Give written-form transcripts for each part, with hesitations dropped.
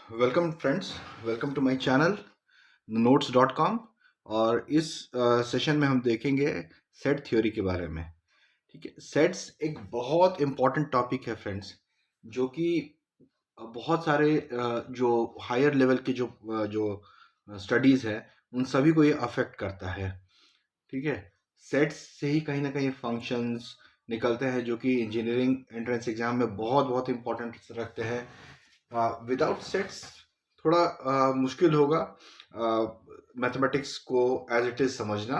Welcome friends, welcome to my channel notes.com। और इस session में हम देखेंगे सेट थ्योरी के बारे में। ठीक है, सेट्स एक बहुत इम्पॉर्टेंट टॉपिक है फ्रेंड्स, जो कि बहुत सारे जो हायर लेवल के जो स्टडीज़ है उन सभी को ये अफेक्ट करता है। ठीक है, सेट्स से ही कहीं ना कहीं फंक्शंस निकलते हैं जो कि इंजीनियरिंग एंट्रेंस एग्जाम में बहुत बहुत इम्पोर्टेंट रखते हैं। विदाउट सेट्स थोड़ा मुश्किल होगा मैथमेटिक्स को एज इट इज़ समझना।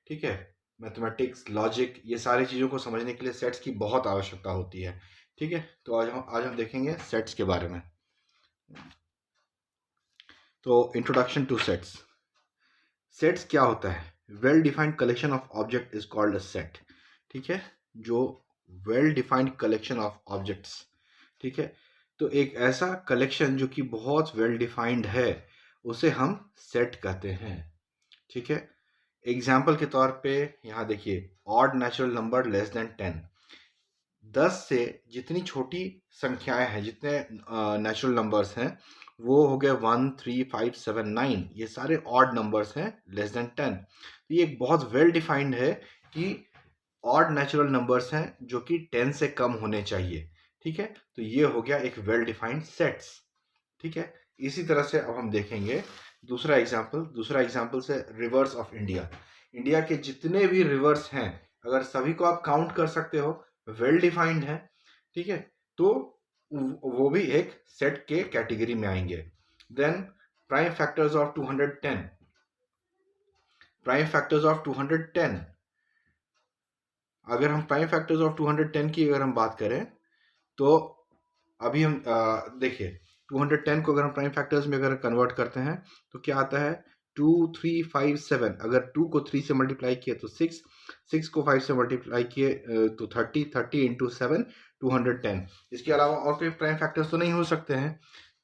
ठीक है, मैथमेटिक्स, लॉजिक, ये सारी चीज़ों को समझने के लिए सेट्स की बहुत आवश्यकता होती है। ठीक है, तो आज हम देखेंगे सेट्स के बारे में। तो इंट्रोडक्शन टू सेट्स। सेट्स क्या होता है? Well defined collection of object is called a set. ठीक है, जो well defined collection of objects. ठीक है, तो एक ऐसा कलेक्शन जो कि बहुत वेल डिफाइंड है उसे हम सेट कहते हैं। ठीक है, एग्जाम्पल के तौर पे यहाँ देखिए, odd natural number less than 10। 10 से जितनी छोटी संख्याएं हैं, जितने नेचुरल नंबर्स हैं, वो हो गए 1, 3, 5, 7, 9। ये सारे ऑड नंबर्स हैं लेस देन 10। तो ये एक बहुत वेल डिफाइंड है कि ऑड नेचुरल नंबर्स हैं जो कि 10 से कम होने चाहिए। ठीक है, तो ये हो गया एक वेल डिफाइंड सेट्स। ठीक है, इसी तरह से अब हम देखेंगे दूसरा एग्जाम्पल से रिवर्स ऑफ इंडिया। इंडिया के जितने भी रिवर्स हैं, अगर सभी को आप काउंट कर सकते हो, वेल डिफाइंड है। ठीक है, तो वो भी एक सेट के कैटेगरी में आएंगे। Then prime factors of 210। Prime factors of 210, अगर हम प्राइम फैक्टर्स ऑफ 210 की अगर हम बात करें, तो अभी हम देखिए, 210 को अगर हम प्राइम फैक्टर्स में अगर कन्वर्ट करते हैं तो क्या आता है? 2, 3, 5, 7। अगर 2 को 3 से मल्टीप्लाई किए तो 6, 6 को 5 से मल्टीप्लाई किए तो 30, 30 इंटू 7, 210। इसके अलावा और कोई प्राइम फैक्टर्स तो नहीं हो सकते हैं।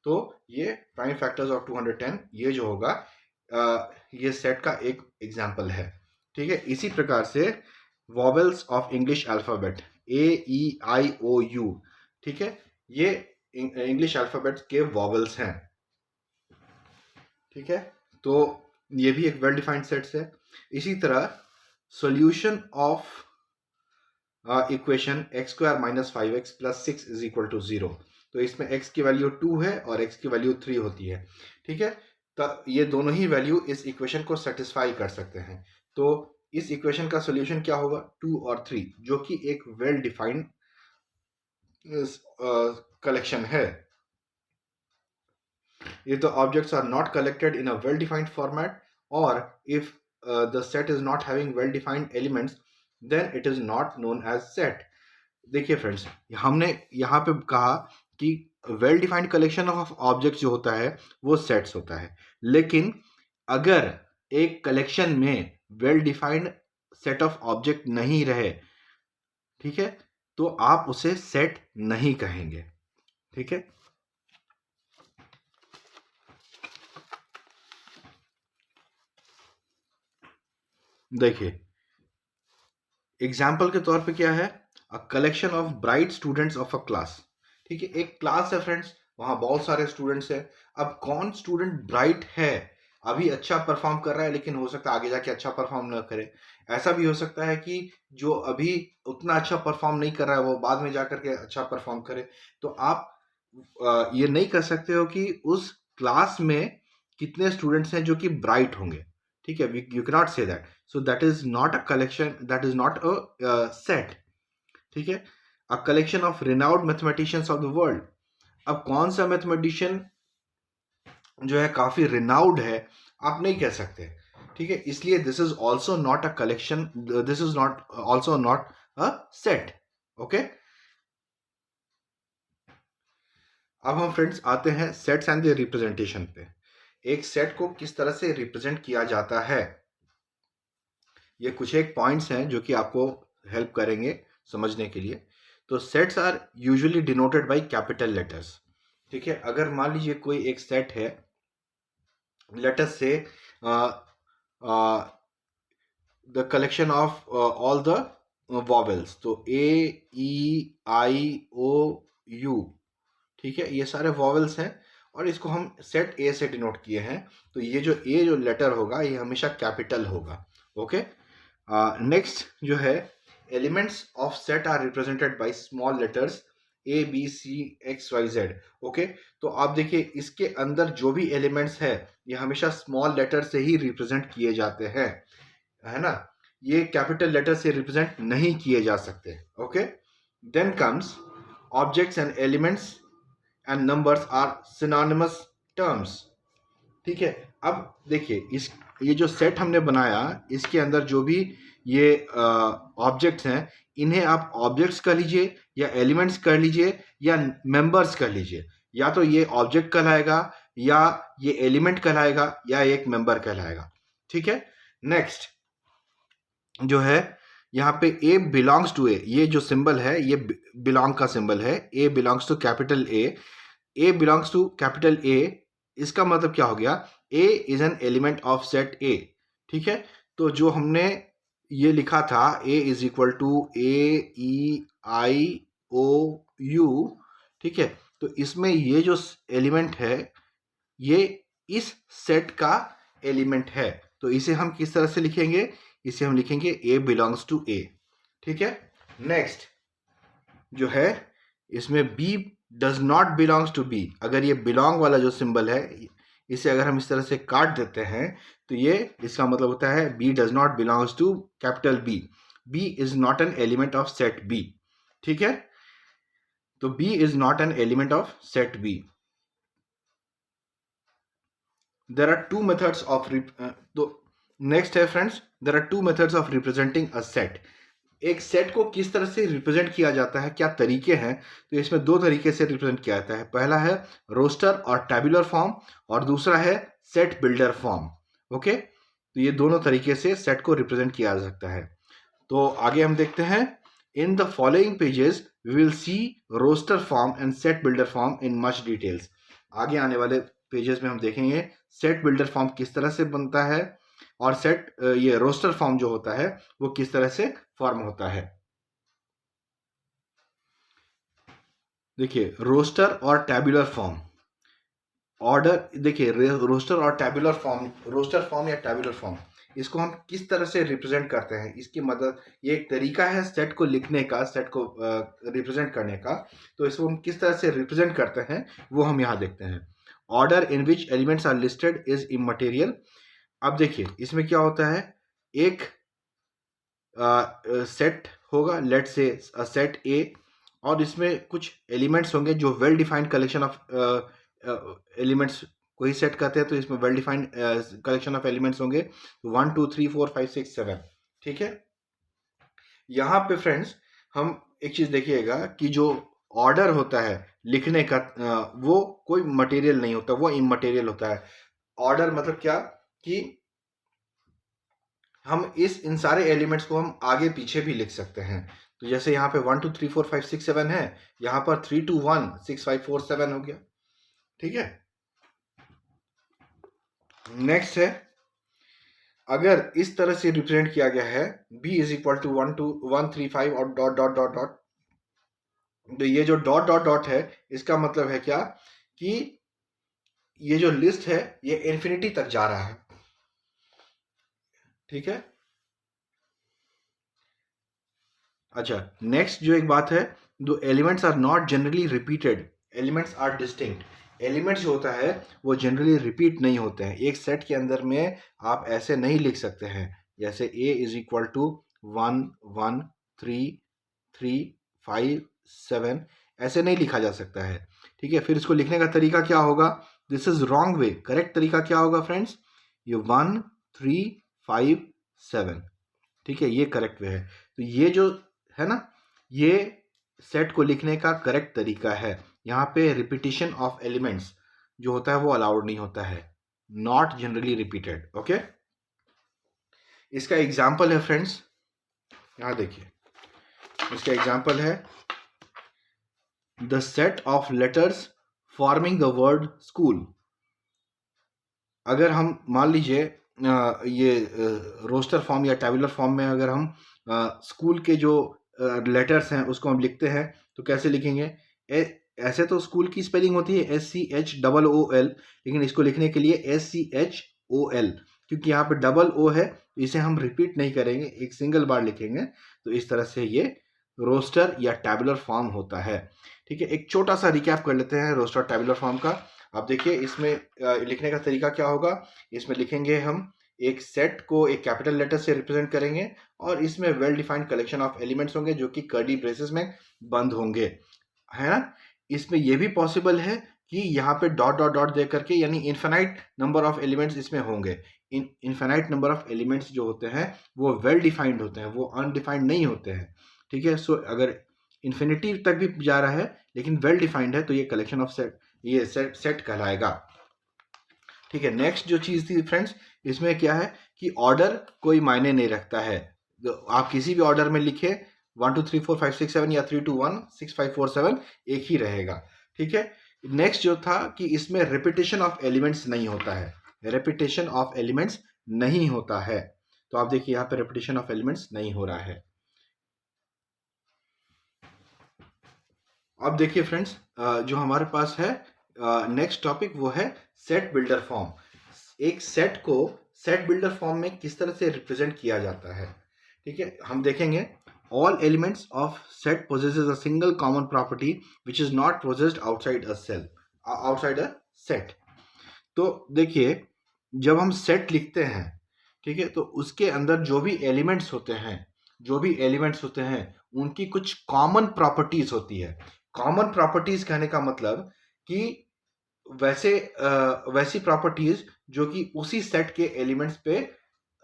तो ये प्राइम फैक्टर्स ऑफ 210, ये जो होगा ये सेट का एक एग्जाम्पल है। ठीक है, इसी प्रकार से vowels of English alphabet, AEIOU। ठीक है, ये इंग्लिश अल्फ़ाबेट्स के वॉवेल्स हैं। ठीक है, तो ये भी एक वेल डिफाइंड सेट्स है। इसी तरह solution of equation x² - 5x + 6 = 0। तो इसमें x की वैल्यू 2 है और x की वैल्यू 3 होती है। ठीक है, तो ये दोनों ही वैल्यू इस इक्वेशन को सेटिस्फाई कर सकते हैं। तो इस इक्वेशन का सॉल्यूशन क्या होगा? 2 और 3, जो कि एक वेल डिफाइंड कलेक्शन है। If the objects are not collected in a well-defined format, or if the set is not having well-defined elements, then it is not known as set. देखिए friends, हमने यहाँ पे कहा कि well defined collection of objects जो होता है वो सेट्स होता है। लेकिन अगर एक कलेक्शन में well defined set of object नहीं रहे, ठीक है, तो आप उसे सेट नहीं कहेंगे। ठीक है, देखिए एग्जाम्पल के तौर पे क्या है? अ collection of bright students of a class. ठीक है, एक क्लास है फ्रेंड्स, वहाँ बहुत सारे स्टूडेंट्स हैं। अब कौन स्टूडेंट ब्राइट है, अभी अच्छा परफॉर्म कर रहा है, लेकिन हो सकता है आगे जाके अच्छा परफॉर्म ना करे। ऐसा भी हो सकता है कि जो अभी उतना अच्छा परफॉर्म नहीं कर रहा है, वो बाद में जाकर के अच्छा परफॉर्म करे। तो आप ये नहीं कर सकते हो कि उस क्लास में कितने स्टूडेंट्स हैं जो कि ब्राइट होंगे। ठीक है, you can not say that. So that is not a collection, that is not a set. ठीक है, अ collection of renowned mathematicians of the world. अब कौन सा मैथमेटिशियन जो है काफी रिनाउड है, आप नहीं कह सकते। ठीक है, इसलिए this is also not a collection, this is not also not a set. Okay, अब हम फ्रेंड्स आते हैं सेट्स एंड द रिप्रेजेंटेशन पे। एक सेट को किस तरह से रिप्रेजेंट किया जाता है, ये कुछ एक पॉइंट्स हैं जो कि आपको हेल्प करेंगे समझने के लिए। तो sets are usually denoted by capital letters. ठीक है, अगर मान लीजिए कोई एक सेट है, लेट अस से the collection of all the vowels, तो A, E, I, O, U। ठीक है, ये सारे वॉवेल्स हैं और इसको हम सेट ए से डिनोट किए हैं। तो ये जो ए जो लेटर होगा ये हमेशा कैपिटल होगा। ओके, नेक्स्ट जो है, elements of set are represented by small letters a b c x y z. Okay, तो आप देखिए इसके अंदर जो भी एलिमेंट्स है ये हमेशा स्मॉल लेटर से ही रिप्रेजेंट किए जाते हैं, है ना, ये कैपिटल लेटर से रिप्रेजेंट नहीं किए जा सकते। Okay, then comes objects and elements and numbers are synonymous terms. ठीक है, अब देखिए इस ये जो सेट हमने बनाया इसके अंदर जो भी ये ऑब्जेक्ट्स हैं इन्हें आप ऑब्जेक्ट्स कर लीजिए या एलिमेंट्स कर लीजिए या मेंबर्स कर लीजिए। या तो ये ऑब्जेक्ट कहलाएगा या ये एलिमेंट कहलाएगा या एक मेंबर कहलाएगा। ठीक है, नेक्स्ट जो है यहाँ पे ए बिलोंग्स टू ए, ये जो सिंबल है ये बिलोंग का सिंबल है। A belongs to capital A belongs to capital A, इसका मतलब क्या हो गया, A is an element of set A. ठीक है, तो जो हमने ये लिखा था A is equal to A E I O U, ठीक है, तो इसमें ये जो एलिमेंट है ये इस सेट का एलिमेंट है। तो इसे हम किस तरह से लिखेंगे, इसे हम लिखेंगे ए बिलोंग्स टू ए। ठीक है, नेक्स्ट जो है इसमें b does not belongs to b. अगर ये बिलोंग वाला जो सिंबल है इसे अगर हम इस तरह से काट देते हैं तो ये इसका मतलब होता है b does not belongs to capital B. B is not an element of set B. ठीक है, तो b is not an element of set B. There are two methods of तो नेक्स्ट है friends, there are two methods of representing a set. एक set को किस तरह से रिप्रेजेंट किया जाता है, क्या तरीके हैं, तो इसमें दो तरीके से रिप्रेजेंट किया जाता है। पहला है रोस्टर और टैबुलर फॉर्म और दूसरा है सेट बिल्डर फॉर्म। ओके, तो ये दोनों तरीके से सेट को रिप्रेजेंट किया जा सकता है। तो आगे हम देखते हैं, in the following pages we will see roster form and set builder form in much details. आगे आने वाले पेजेस में हम देखेंगे सेट बिल्डर फॉर्म किस तरह से बनता है और सेट ये रोस्टर फॉर्म जो होता है वो किस तरह से फॉर्म होता है। देखिए रोस्टर और टैबुलर फॉर्म, ऑर्डर देखिए रोस्टर और टैबुलर फॉर्म, रोस्टर फॉर्म या टैबुलर फॉर्म, इसको हम किस तरह से रिप्रेजेंट करते हैं, इसकी मदद, ये एक तरीका है सेट को लिखने का, सेट को रिप्रेजेंट करने का। तो इसको हम किस तरह से रिप्रेजेंट करते हैं वो हम यहाँ देखते हैं। Order in which elements are listed is immaterial. अब देखिए इसमें क्या होता है, एक सेट होगा, लेट से सेट ए, और इसमें कुछ एलिमेंट्स होंगे जो well defined collection of elements को ही सेट करते हैं। तो इसमें well defined collection of elements होंगे 1 2 3 4 5 6 7। ठीक है, यहाँ पे फ्रेंड्स हम एक चीज देखिएगा कि जो ऑर्डर होता है लिखने का वो कोई मटेरियल नहीं होता, वो इमटेरियल होता है। ऑर्डर मतलब क्या कि हम इन सारे एलिमेंट्स को हम आगे पीछे भी लिख सकते हैं। तो जैसे यहाँ पे 1 2 3 4 5 6 7 है, यहाँ पर 3 2 1 6 5 4 7 हो गया। ठीक है, नेक्स्ट है, अगर इस तरह से रिप्रेजेंट किया गया है b इज इक्वल टू 1 2 1 3 5 और डॉट डॉट डॉट डॉट, तो ये जो डॉट डॉट डॉट है इसका मतलब है क्या कि ये जो लिस्ट है ये इन्फिनिटी तक जा रहा है। ठीक है, अच्छा, नेक्स्ट जो एक बात है, दो elements are not generally repeated, elements are distinct. Elements जो होता है वो जनरली रिपीट नहीं होते हैं। एक सेट के अंदर में आप ऐसे नहीं लिख सकते हैं जैसे a इज इक्वल टू 1 1 3 3 5 7, ऐसे नहीं लिखा जा सकता है। ठीक है, फिर इसको लिखने का तरीका क्या होगा, this is wrong way. Correct तरीका क्या होगा फ्रेंड्स, ये 1 3 5 7, ठीक है, ये करेक्ट वे है। तो ये जो है ना, ये सेट को लिखने का करेक्ट तरीका है। यहाँ पे रिपीटिशन ऑफ एलिमेंट्स जो होता है वो अलाउड नहीं होता है, नॉट जनरली रिपीटेड। ओके, इसका एग्जाम्पल है फ्रेंड्स, यहाँ देखिए इसका एग्जाम्पल है the set of letters forming the word school. अगर हम मान लीजिए ये रोस्टर फॉर्म या टैबुलर फॉर्म में अगर हम स्कूल के जो लेटर्स हैं उसको हम लिखते हैं तो कैसे लिखेंगे, ऐसे तो स्कूल की स्पेलिंग होती है SCHOOL, लेकिन इसको लिखने के लिए SCHOL, क्योंकि यहाँ पे डबल ओ है तो इसे हम रिपीट नहीं करेंगे, एक सिंगल बार लिखेंगे। तो इस तरह से ये रोस्टर या टैबुलर फॉर्म होता है। ठीक है, एक छोटा सा रिकैप कर लेते हैं रोस्टर टैबुलर फॉर्म का। अब देखिए इसमें लिखने का तरीका क्या होगा। इसमें लिखेंगे हम एक सेट को एक कैपिटल लेटर से रिप्रेजेंट करेंगे और इसमें well defined collection of elements होंगे जो कि कर्ली ब्रेसेस में बंद होंगे, है ना। इसमें यह भी पॉसिबल है कि यहाँ पे डॉट डॉट डॉट दे करके, यानी इन्फिनाइट नंबर ऑफ एलिमेंट्स इसमें होंगे। इन्फिनाइट नंबर ऑफ एलिमेंट्स जो होते हैं वो वेल डिफाइंड होते हैं, वो अनडिफाइंड नहीं होते हैं। ठीक है, सो अगर इन्फिनिटी तक भी जा रहा है लेकिन वेल डिफाइंड है तो ये कलेक्शन ऑफ सेट, ये सेट कहलाएगा। ठीक है, नेक्स्ट जो चीज थी फ्रेंड्स, इसमें क्या है कि ऑर्डर कोई मायने नहीं रखता है। आप किसी भी ऑर्डर में लिखे 1 2 3 4 5 6 7 या 3 2 1 6 5 4 7 एक ही रहेगा। ठीक है, नेक्स्ट जो था कि इसमें रिपीटेशन ऑफ एलिमेंट्स नहीं होता है, रिपीटेशन ऑफ एलिमेंट्स नहीं होता है। तो आप देखिए यहाँ पे रिपीटेशन ऑफ एलिमेंट्स नहीं हो रहा है। अब देखिए फ्रेंड्स, जो हमारे पास है नेक्स्ट टॉपिक वो है सेट बिल्डर फॉर्म। एक सेट को सेट बिल्डर फॉर्म में किस तरह से रिप्रेजेंट किया जाता है। ठीक है, हम देखेंगे all elements of set possesses a single common property which is not possessed outside a cell, outside a set। तो देखिए जब हम सेट लिखते हैं, ठीक है, तो उसके अंदर जो भी एलिमेंट्स होते हैं, जो भी एलिमेंट्स होते हैं उनकी कुछ कॉमन प्रॉपर्टीज होती है। कॉमन प्रॉपर्टीज कहने का मतलब कि वैसी प्रॉपर्टीज जो कि उसी सेट के एलिमेंट्स पे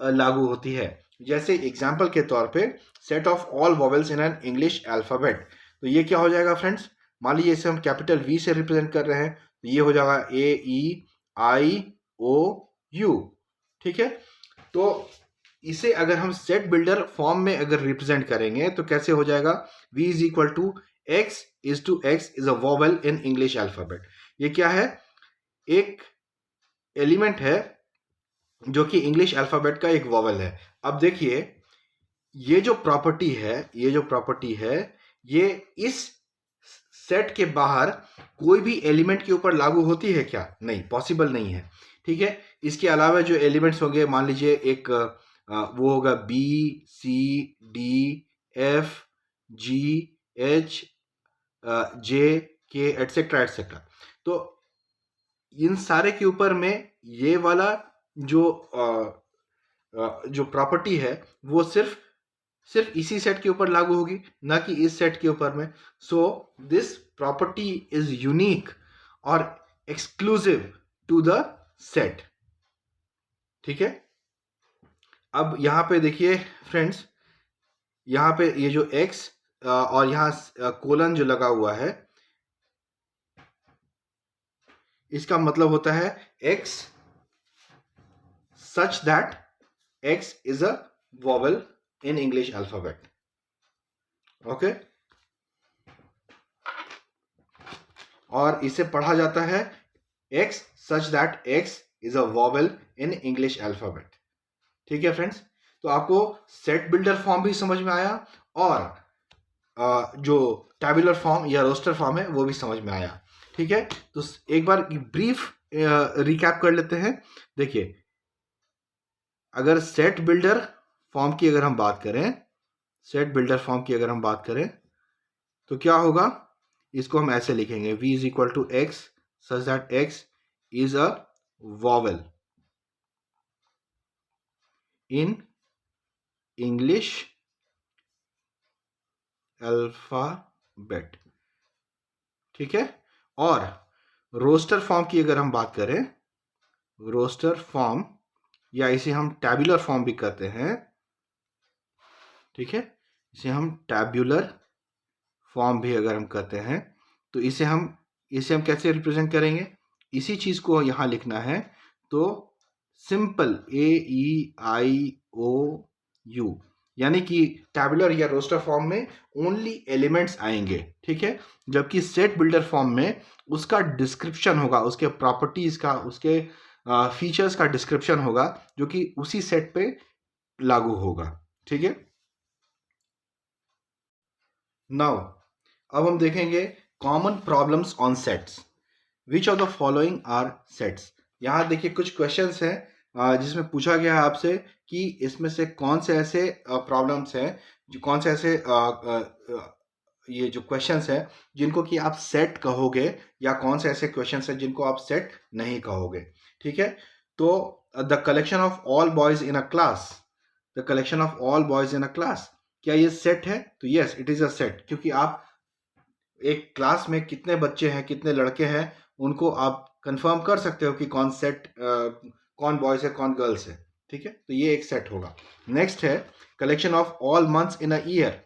लागू होती है। जैसे एग्जाम्पल के तौर पे set of all vowels in an English alphabet. तो ये क्या हो जाएगा फ्रेंड्स, मान लीजिए इसे हम कैपिटल वी से रिप्रेजेंट कर रहे हैं तो ये हो जाएगा AEIOU। ठीक है, तो इसे अगर हम सेट बिल्डर फॉर्म में अगर रिप्रेजेंट करेंगे तो कैसे हो जाएगा, V is equal to X is to X is a vowel in English alphabet. ये क्या है, एक एलिमेंट है जो कि इंग्लिश अल्फाबेट का एक वॉवेल है। अब देखिए ये जो प्रॉपर्टी है, ये इस सेट के बाहर कोई भी एलिमेंट के ऊपर लागू होती है क्या, नहीं, पॉसिबल नहीं है। ठीक है, इसके अलावा जो एलिमेंट्स होंगे, मान लीजिए एक वो होगा BCDFGHJ के एटसेट्रा एटसेट्रा। तो इन सारे के ऊपर में ये वाला जो प्रॉपर्टी है वो सिर्फ इसी सेट के ऊपर लागू होगी, ना कि इस सेट के ऊपर में। So this property is unique और एक्सक्लूसिव टू द सेट। ठीक है, अब यहां पे देखिए फ्रेंड्स, यहां पे ये जो x और यहां कोलन जो लगा हुआ है, इसका मतलब होता है x such that x is a vowel in English alphabet। Okay, और इसे पढ़ा जाता है x such that x is a vowel in English alphabet। ठीक है फ्रेंड्स, तो आपको सेट बिल्डर फॉर्म भी समझ में आया और जो टैबुलर फॉर्म या रोस्टर फॉर्म है वो भी समझ में आया। ठीक है, तो एक बार ब्रीफ रिकैप कर लेते हैं। देखिए अगर सेट बिल्डर फॉर्म की अगर हम बात करें, तो क्या होगा, इसको हम ऐसे लिखेंगे V is equal to X such that X is a vowel in English alphabet. ठीक है, और रोस्टर फॉर्म की अगर हम बात करें, रोस्टर फॉर्म या इसे हम टैबुलर फॉर्म भी कहते हैं। ठीक है, इसे हम टैबुलर फॉर्म भी अगर हम कहते हैं तो इसे हम कैसे रिप्रेजेंट करेंगे, इसी चीज को यहां लिखना है। तो सिंपल AEIOU, यानी कि टैबुलर या रोस्टर फॉर्म में ओनली एलिमेंट्स आएंगे। ठीक है, जबकि सेट बिल्डर फॉर्म में उसका डिस्क्रिप्शन होगा, उसके प्रॉपर्टीज का, उसके फीचर्स का डिस्क्रिप्शन होगा जो कि उसी सेट पे लागू होगा। ठीक है, नाउ अब हम देखेंगे common problems on sets, which of the following are sets. यहाँ देखिए कुछ क्वेश्चंस हैं जिसमें पूछा गया है आपसे कि इसमें से कौन से ऐसे प्रॉब्लम्स हैं, जो कौन से ऐसे ये जो क्वेश्चंस हैं जिनको कि आप सेट कहोगे, या कौन से ऐसे क्वेश्चंस हैं जिनको आप सेट नहीं कहोगे। ठीक है, तो the collection of all boys in a class, the collection of all boys in a class, क्या ये सेट है? तो yes, it is a set, क्योंकि आप एक क्लास में कितने बच्चे हैं, कितने लड़के हैं, उनको आप कंफर्म कर सकते हो कि कौन सेट कौन बॉयज है, कौन गर्ल्स है। ठीक है, तो ये एक सेट होगा। नेक्स्ट है collection of all months in a year,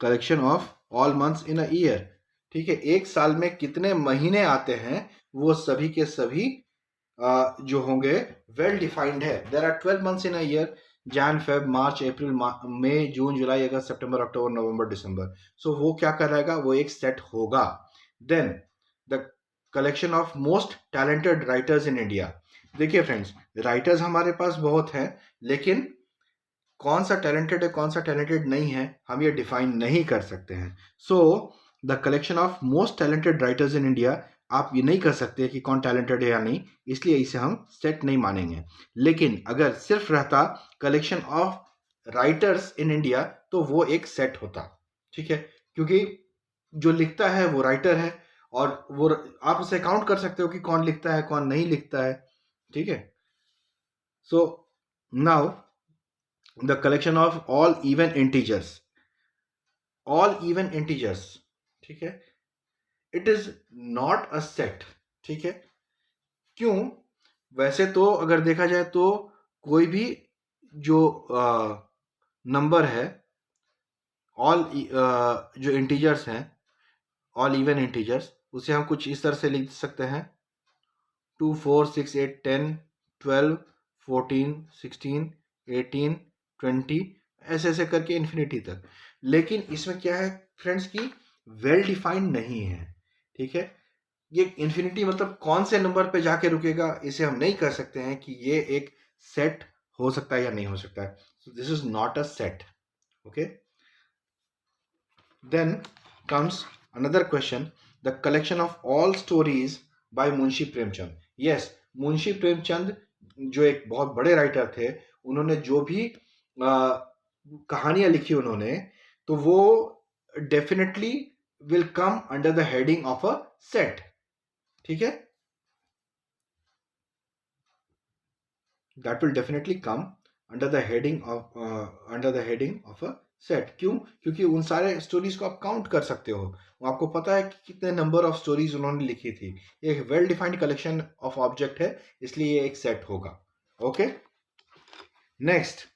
collection of all months in a year. ठीक है, एक साल में कितने महीने आते हैं, वो सभी के सभी जो होंगे वेल डिफाइंड है। There are 12 months in a year, Jan Feb March April May June July August September October November December. So वो क्या कराएगा, वो एक सेट होगा। Then the collection of most talented writers in India. देखिए friends, writers हमारे पास बहुत हैं, लेकिन कौन सा टैलेंटेड है, कौन सा टैलेंटेड नहीं है, हम ये डिफाइन नहीं कर सकते हैं। So the collection of most talented writers in India, आप ये नहीं कर सकते कि कौन टैलेंटेड है या नहीं, इसलिए इसे हम सेट नहीं मानेंगे। लेकिन अगर सिर्फ रहता collection of writers in India, तो वो एक सेट होता। ठीक है, क्योंकि जो लिखता है वो राइटर है, और वो आप उसे काउंट कर सकते हो कि कौन लिखता है, कौन नहीं लिखता है। ठीक है, so now the collection of all even integers, all even integers। ठीक है, it is not a set। ठीक है, क्यों? वैसे तो अगर देखा जाए तो कोई भी जो नंबर है, ऑल जो इंटीजर्स हैं, ऑल इवन इंटीजर्स, उसे हम कुछ इस तरह से लिख सकते हैं 2 4 6 8 10 12 14 16 18 20, ऐसे ऐसे करके इन्फिनिटी तक। लेकिन इसमें क्या है फ्रेंड्स की वेल डिफाइंड नहीं है। ठीक है, ये इन्फिनिटी मतलब कौन से नंबर पे जाके रुकेगा, इसे हम नहीं कर सकते हैं कि ये एक सेट हो सकता है या नहीं हो सकता है। So this is not a set. Okay, then comes another question, the collection of all stories by Munshi Premchand. Yes, Munshi Premchand जो एक बहुत बड़े राइटर थे, उन्होंने जो भी कहानियां लिखी उन्होंने, तो वो definitely will come under the heading of a set. ठीक है, that will definitely come under the heading of a set. क्यों? क्योंकि उन सारे स्टोरीज को आप काउंट कर सकते हो, आपको पता है कि कितने नंबर ऑफ स्टोरीज उन्होंने लिखी थी। एक well defined collection of object है, इसलिए ये एक सेट होगा। ओके, नेक्स्ट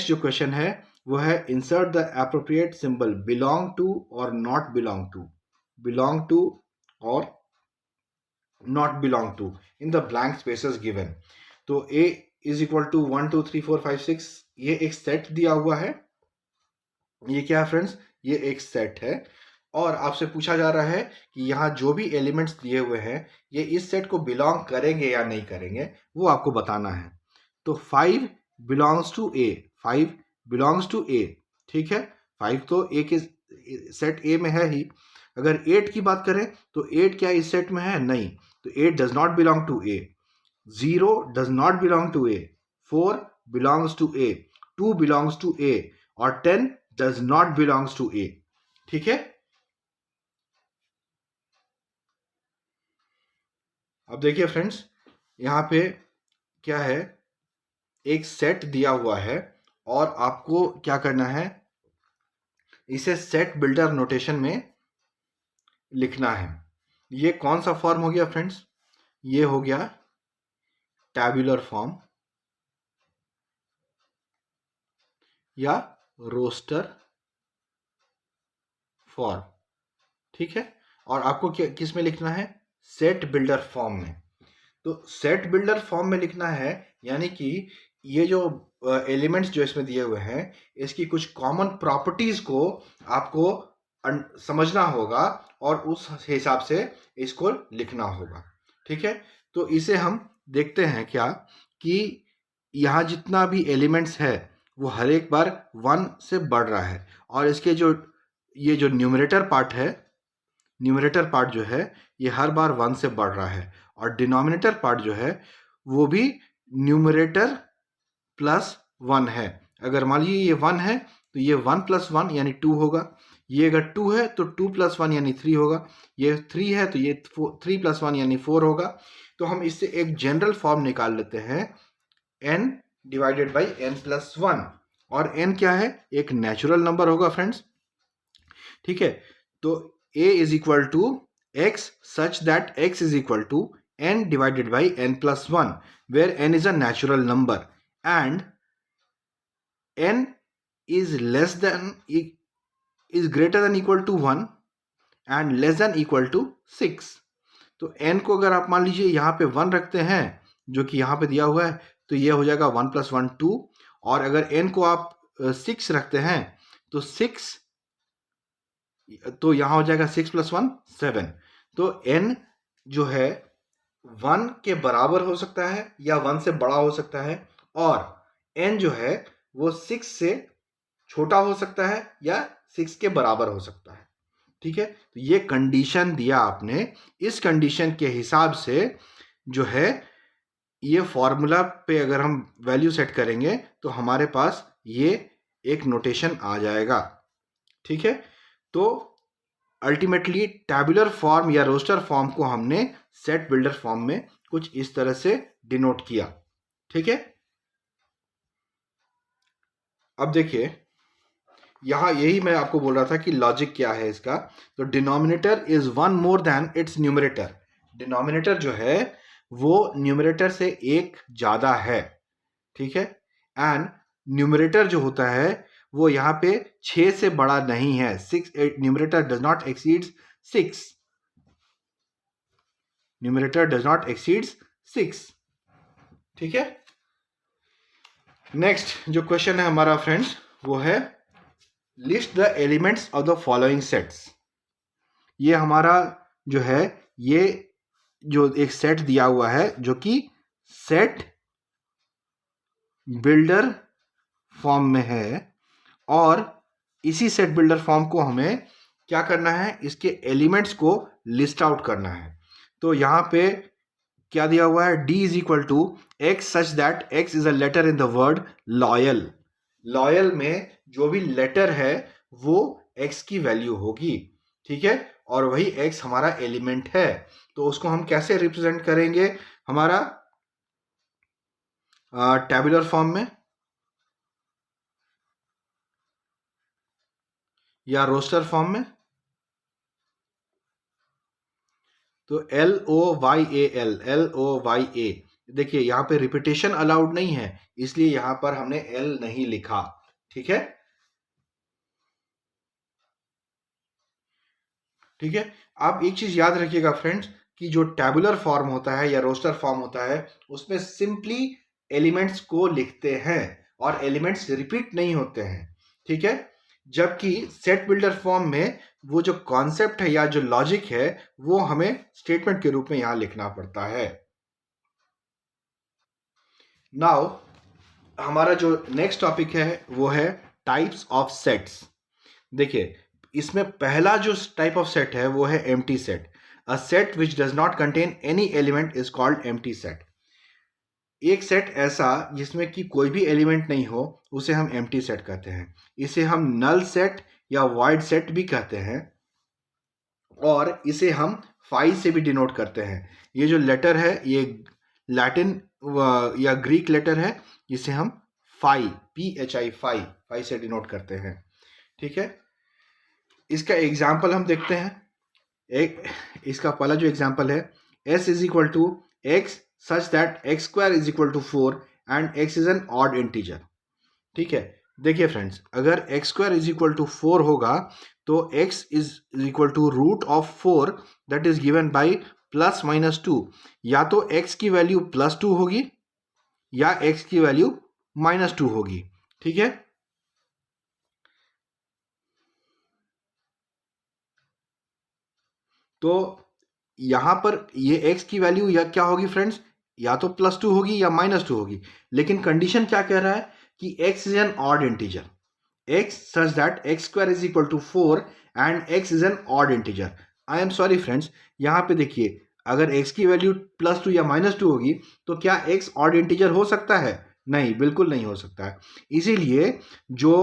जो क्वेश्चन है वो है insert the appropriate symbol belong to और not belong to, belong to और not belong to in the blank spaces given. तो ए इज इक्वल टू 1 2 3 4 5 6, ये एक सेट दिया हुआ है। ये क्या है फ्रेंड्स, ये एक सेट है, और आपसे पूछा जा रहा है कि यहाँ जो भी एलिमेंट्स दिए हुए हैं, ये इस सेट को बिलोंग करेंगे या नहीं करेंगे, वो आपको बताना है। तो 5 belongs to A, 5 belongs to A. ठीक है, 5 तो ए के सेट ए में है ही। अगर 8 की बात करें तो 8 क्या इस सेट में है? नहीं, तो 8 does not belong to A, 0 does not belong to A, 4 belongs to A, 2 belongs to A, और 10 does not belongs to A. ठीक है, अब देखिए फ्रेंड्स, यहाँ पे क्या है, एक सेट दिया हुआ है, और आपको क्या करना है, इसे सेट बिल्डर नोटेशन में लिखना है। ये कौन सा फॉर्म हो गया फ्रेंड्स? ये हो गया टैब्यूलर फॉर्म या रोस्टर फॉर्म। ठीक है, और आपको किस में लिखना है? सेट बिल्डर फॉर्म में। तो सेट बिल्डर फॉर्म में लिखना है, यानी कि ये जो एलिमेंट्स जो इसमें दिए हुए हैं, इसकी कुछ कॉमन प्रॉपर्टीज को आपको समझना होगा, और उस हिसाब से इसको लिखना होगा। ठीक है, तो इसे हम देखते हैं क्या कि यहाँ जितना भी एलिमेंट्स है वो हर एक बार 1 से बढ़ रहा है, और इसके जो ये जो न्यूमरेटर पार्ट है, न्यूमरेटर पार्ट जो है ये हर बार 1 से बढ़ रहा है, और डिनोमिनेटर पार्ट जो है वो भी न्यूमरेटर प्लस 1 है। अगर मान लीजिए ये 1 है तो ये 1 प्लस 1 यानी 2 होगा, ये अगर 2 है तो 2 प्लस 1 यानी 3 होगा, ये 3 है तो ये 3 प्लस 1 यानी 4 होगा। तो हम इससे एक जनरल फॉर्म निकाल लेते हैं, n divided by n plus 1, और n क्या है, एक नेचुरल नंबर होगा फ्रेंड्स, ठीक है। तो a is equal to x such that x is equal to n divided by n plus 1, where n is a natural number and n is less than is greater than equal to 1 and less than equal to 6। तो n को अगर आप मान लीजिए यहाँ पे 1 रखते हैं, जो कि यहाँ पे दिया हुआ है, तो ये हो जाएगा 1 प्लस 1 2, और अगर n को आप 6 रखते हैं तो 6, तो यहाँ हो जाएगा 6 प्लस 1 7। तो n जो है 1 के बराबर हो सकता है या 1 से बड़ा हो सकता है, और n जो है वो 6 से छोटा हो सकता है या 6 के बराबर हो सकता है, ठीक है। तो ये कंडीशन दिया आपने, इस कंडीशन के हिसाब से जो है ये फॉर्मूला पे अगर हम वैल्यू सेट करेंगे तो हमारे पास ये एक नोटेशन आ जाएगा, ठीक है। तो अल्टीमेटली टैबुलर फॉर्म या रोस्टर फॉर्म को हमने सेट बिल्डर फॉर्म में कुछ इस तरह से डिनोट किया, ठीक है। अब देखिए यहाँ यही मैं आपको बोल रहा था कि लॉजिक क्या है इसका। तो denominator is 1 more than it's numerator, denominator जो है वो न्यूमरेटर से एक ज़्यादा है, ठीक है। एंड न्यूमरेटर जो होता है वो यहाँ पे 6 से बड़ा नहीं है, 6 numerator does not exceeds 6, numerator does not exceeds 6, ठीक है। नेक्स्ट जो क्वेश्चन है हमारा फ्रेंड्स वो है list the elements of the following sets. ये हमारा जो है ये जो एक सेट दिया हुआ है जो कि सेट बिल्डर फॉर्म में है, और इसी सेट बिल्डर फॉर्म को हमें क्या करना है, इसके एलिमेंट्स को लिस्ट आउट करना है। तो यहाँ पे क्या दिया हुआ है, d is equal to x such that x is a letter in the word loyal. Loyal में जो भी लेटर है वो x की वैल्यू होगी, ठीक है, और वही x हमारा एलिमेंट है। तो उसको हम कैसे रिप्रेजेंट करेंगे, हमारा टैबुलर फॉर्म में या रोस्टर फॉर्म में। तो LOYAL, देखिए यहाँ पे रिपीटेशन अलाउड नहीं है, इसलिए यहाँ पर हमने L नहीं लिखा, ठीक है, ठीक है। आप एक चीज याद रखिएगा फ्रेंड्स कि जो टैबुलर फॉर्म होता है या रोस्टर फॉर्म होता है उसमें सिंपली एलिमेंट्स को लिखते हैं और एलिमेंट्स रिपीट नहीं होते हैं, ठीक है। जबकि सेट बिल्डर फॉर्म में वो जो कॉन्सेप्ट है या जो लॉजिक है वो हमें स्टेटमेंट के रूप में यहां लिखना पड़ता है। नाउ हमारा जो नेक्स्ट टॉपिक है वो है टाइप्स ऑफ सेट्स। देखिए इसमें पहला जो टाइप ऑफ सेट है वो है empty set. A set which does not contain any element is called empty set. एक सेट ऐसा जिसमें कि कोई भी एलिमेंट नहीं हो उसे हम एम्प्टी सेट कहते हैं। इसे हम नल सेट या वॉइड सेट भी कहते हैं, और इसे हम फाई से भी डिनोट करते हैं। ये जो लेटर है ये लैटिन या ग्रीक लेटर है जिसे हम फाई PHI फाई से डिनोट करते हैं, ठीक है। इसका एग्जाम्पल हम देखते हैं। एक इसका पहला जो एग्जाम्पल है, s is equal to x such that x square is equal to 4 and x is an odd integer, ठीक है। देखिए फ्रेंड्स अगर x square is equal to 4 होगा तो x is equal to root of 4 that is given by plus minus 2। या तो x की value plus 2 होगी या x की वैल्यू माइनस 2 होगी, ठीक है। तो यहां पर ये x की वैल्यू या क्या होगी फ्रेंड्स, या तो +2 होगी या -2 होगी। लेकिन कंडीशन क्या कह रहा है कि x is an odd integer, x such that x square is equal to 4 and x is an odd integer. I am sorry friends, यहाँ पे देखिए अगर x की वैल्यू +2 या -2 होगी तो क्या x ऑड इंटीजर हो सकता है? नहीं, बिल्कुल नहीं हो सकता है। इसीलिए जो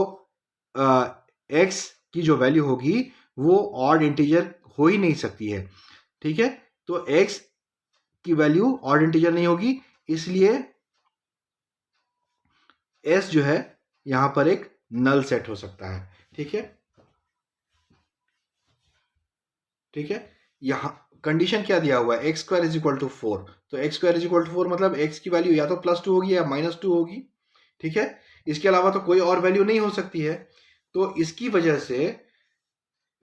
x की जो वैल्यू होगी वो ऑड इंटीजर हो ही नहीं सकती है। ठीक है, तो x की वैल्यू ऑड इंटीजर नहीं होगी, इसलिए s जो है यहां पर एक नल सेट हो सकता है। ठीक है, ठीक है, यहां कंडीशन क्या दिया हुआ है, x square is equal to 4, तो x square is equal to 4 मतलब x की वैल्यू या तो +2 होगी या -2 होगी। ठीक है, इसके अलावा तो कोई और वैल्यू नहीं हो सकती है। तो इसकी वजह से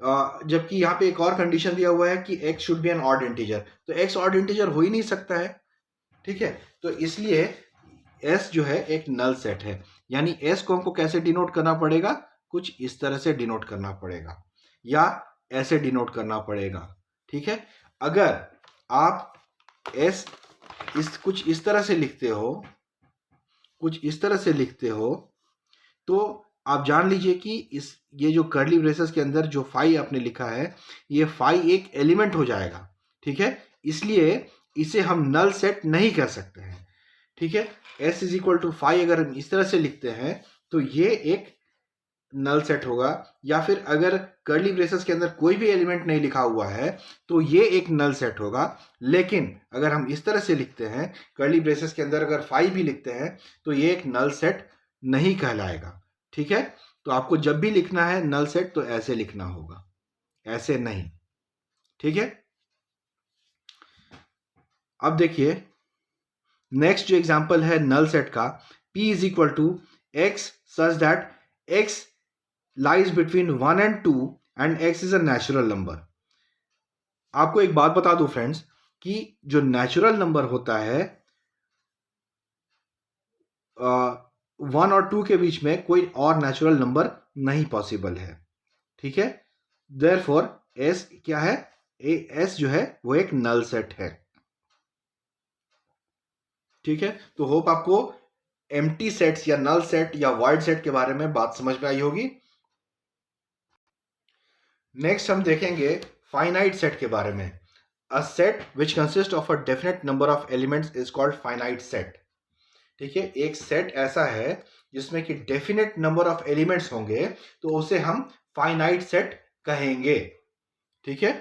जबकि यहाँ पे एक और कंडीशन दिया हुआ है कि x should be an odd integer, तो x ऑड इंटीजर हो ही नहीं सकता है। ठीक है, तो इसलिए s जो है एक नल सेट है, यानी s को हमको कैसे डिनोट करना पड़ेगा, कुछ इस तरह से डिनोट करना पड़ेगा या ऐसे डिनोट करना पड़ेगा। ठीक है, अगर आप s कुछ इस तरह से लिखते हो, कुछ इस तरह से लिखते हो, तो आप जान लीजिए कि ये जो कर्ली ब्रेसेस के अंदर जो फाई आपने लिखा है, ये फाई एक एलिमेंट हो जाएगा। ठीक है, इसलिए इसे हम नल सेट नहीं कर सकते हैं। ठीक है, s is equal to phi अगर हम इस तरह से लिखते हैं तो ये एक नल सेट होगा, या फिर अगर कर्ली ब्रेसेस के अंदर कोई भी एलिमेंट नहीं लिखा हुआ है तो ये एक नल सेट होगा। लेकिन अगर हम इस तरह से लिखते हैं, कर्ली ब्रेसेस के अंदर अगर फाई भी लिखते हैं तो ये एक नल सेट नहीं कहलाएगा। ठीक है, तो आपको जब भी लिखना है नल सेट तो ऐसे लिखना होगा, ऐसे नहीं। ठीक है, अब देखिए नेक्स्ट जो एग्जांपल है नल सेट का, p is equal to x such that x lies between 1 and 2 and x is a natural number. आपको एक बात बता दूं फ्रेंड्स कि जो नेचुरल नंबर होता है 1 और 2 के बीच में कोई और नेचुरल नंबर नहीं पॉसिबल है। ठीक है, देयरफॉर s क्या है, s जो है वो एक नल सेट है। ठीक है, तो होप आपको एम्प्टी सेट्स या नल सेट या वाइड सेट के बारे में बात समझ में आई होगी। नेक्स्ट हम देखेंगे फाइनाइट सेट के बारे में। A set which consist of a definite number of elements is called finite set. ठीक है, एक सेट ऐसा है जिसमें कि डेफिनेट नंबर ऑफ एलिमेंट्स होंगे तो उसे हम फाइनाइट सेट कहेंगे। ठीक है,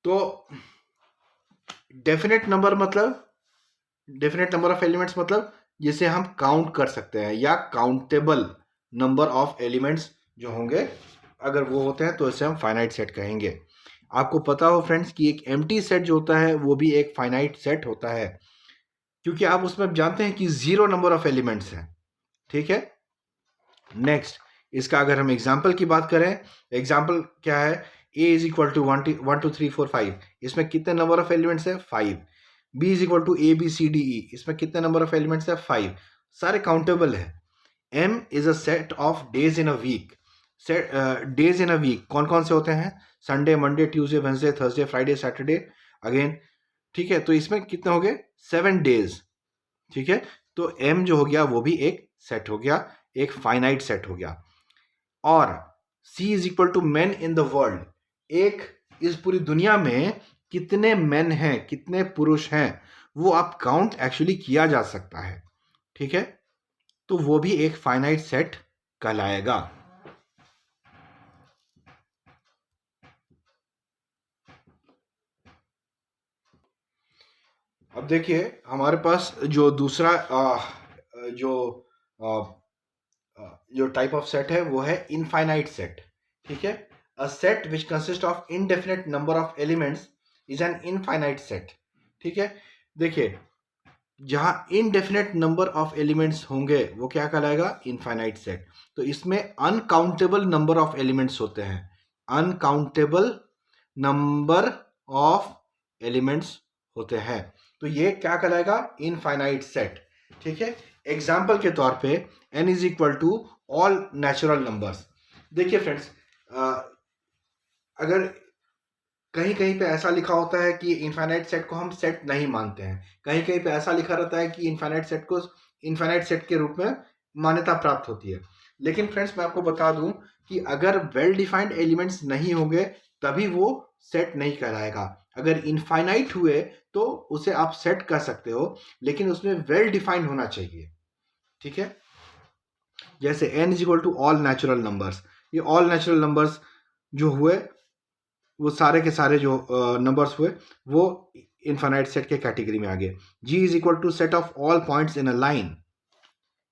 तो डेफिनेट नंबर मतलब, डेफिनेट नंबर ऑफ एलिमेंट्स मतलब जिसे हम काउंट कर सकते हैं, या काउंटेबल नंबर ऑफ एलिमेंट्स जो होंगे अगर वो होते हैं तो इसे हम फाइनाइट सेट कहेंगे। आपको पता हो फ्रेंड्स कि एक एम्प्टी सेट जो होता है वो भी एक फाइनाइट सेट होता है, क्योंकि आप उसमें जानते हैं कि 0 नंबर ऑफ एलिमेंट्स हैं। ठीक है, नेक्स्ट इसका अगर हम एग्जाम्पल की बात करें, एग्जाम्पल क्या है, a इज इक्वल टू 1 2 3 4 5, इसमें कितने नंबर ऑफ एलिमेंट्स है, 5। b is equal to a b c d e, इसमें कितने नंबर ऑफ एलिमेंट्स है, 5। सारे काउंटेबल है। m is a set of days in a week. Set days in a week कौन कौन से होते हैं, Sunday Monday Tuesday Wednesday Thursday Friday Saturday again. ठीक है, तो इसमें कितने हो गए, 7 डेज। ठीक है, तो m जो हो गया वो भी एक सेट हो गया, एक फाइनाइट सेट हो गया। और c is equal to man in the world, एक इस पूरी दुनिया में कितने मैन हैं, कितने पुरुष हैं, वो आप काउंट एक्चुअली किया जा सकता है। ठीक है, तो वो भी एक फाइनाइट सेट कहलाएगा। अब देखिए हमारे पास जो दूसरा जो जो टाइप ऑफ सेट है वो है इनफाइनाइट सेट। ठीक है, a set which consist of indefinite number of elements is an infinite set. ठीक है, देखिए जहां इनडेफिनेट नंबर ऑफ एलिमेंट्स होंगे वो क्या कहलाएगा, इनफाइनाइट सेट। तो इसमें अनकाउंटेबल नंबर ऑफ एलिमेंट्स होते हैं, अनकाउंटेबल नंबर ऑफ एलिमेंट्स होते हैं, तो ये क्या कहलाएगा, इनफाइनाइट सेट। ठीक है, एग्जाम्पल के तौर पे n is equal to all natural numbers. देखिए फ्रेंड्स, अगर कहीं कहीं पे ऐसा लिखा होता है कि इनफाइनाइट सेट को हम सेट नहीं मानते हैं, कहीं कहीं पे ऐसा लिखा रहता है कि इनफाइनाइट सेट को इनफाइनाइट सेट के रूप में मान्यता प्राप्त होती है। लेकिन फ्रेंड्स मैं आपको बता दूं कि अगर वेल डिफाइंड एलिमेंट्स नहीं होंगे तभी वो सेट नहीं कहलाएगा। अगर इनफाइनाइट हुए तो उसे आप सेट कर सकते हो, लेकिन उसमें वेल डिफाइंड होना चाहिए। ठीक है, जैसे n is equal to all natural numbers, ये ऑल नेचुरल नंबर्स जो हुए वो सारे के सारे जो नंबर्स हुए वो इनफाइनाइट सेट के कैटेगरी में आ गए। g is equal to set of all points in a line,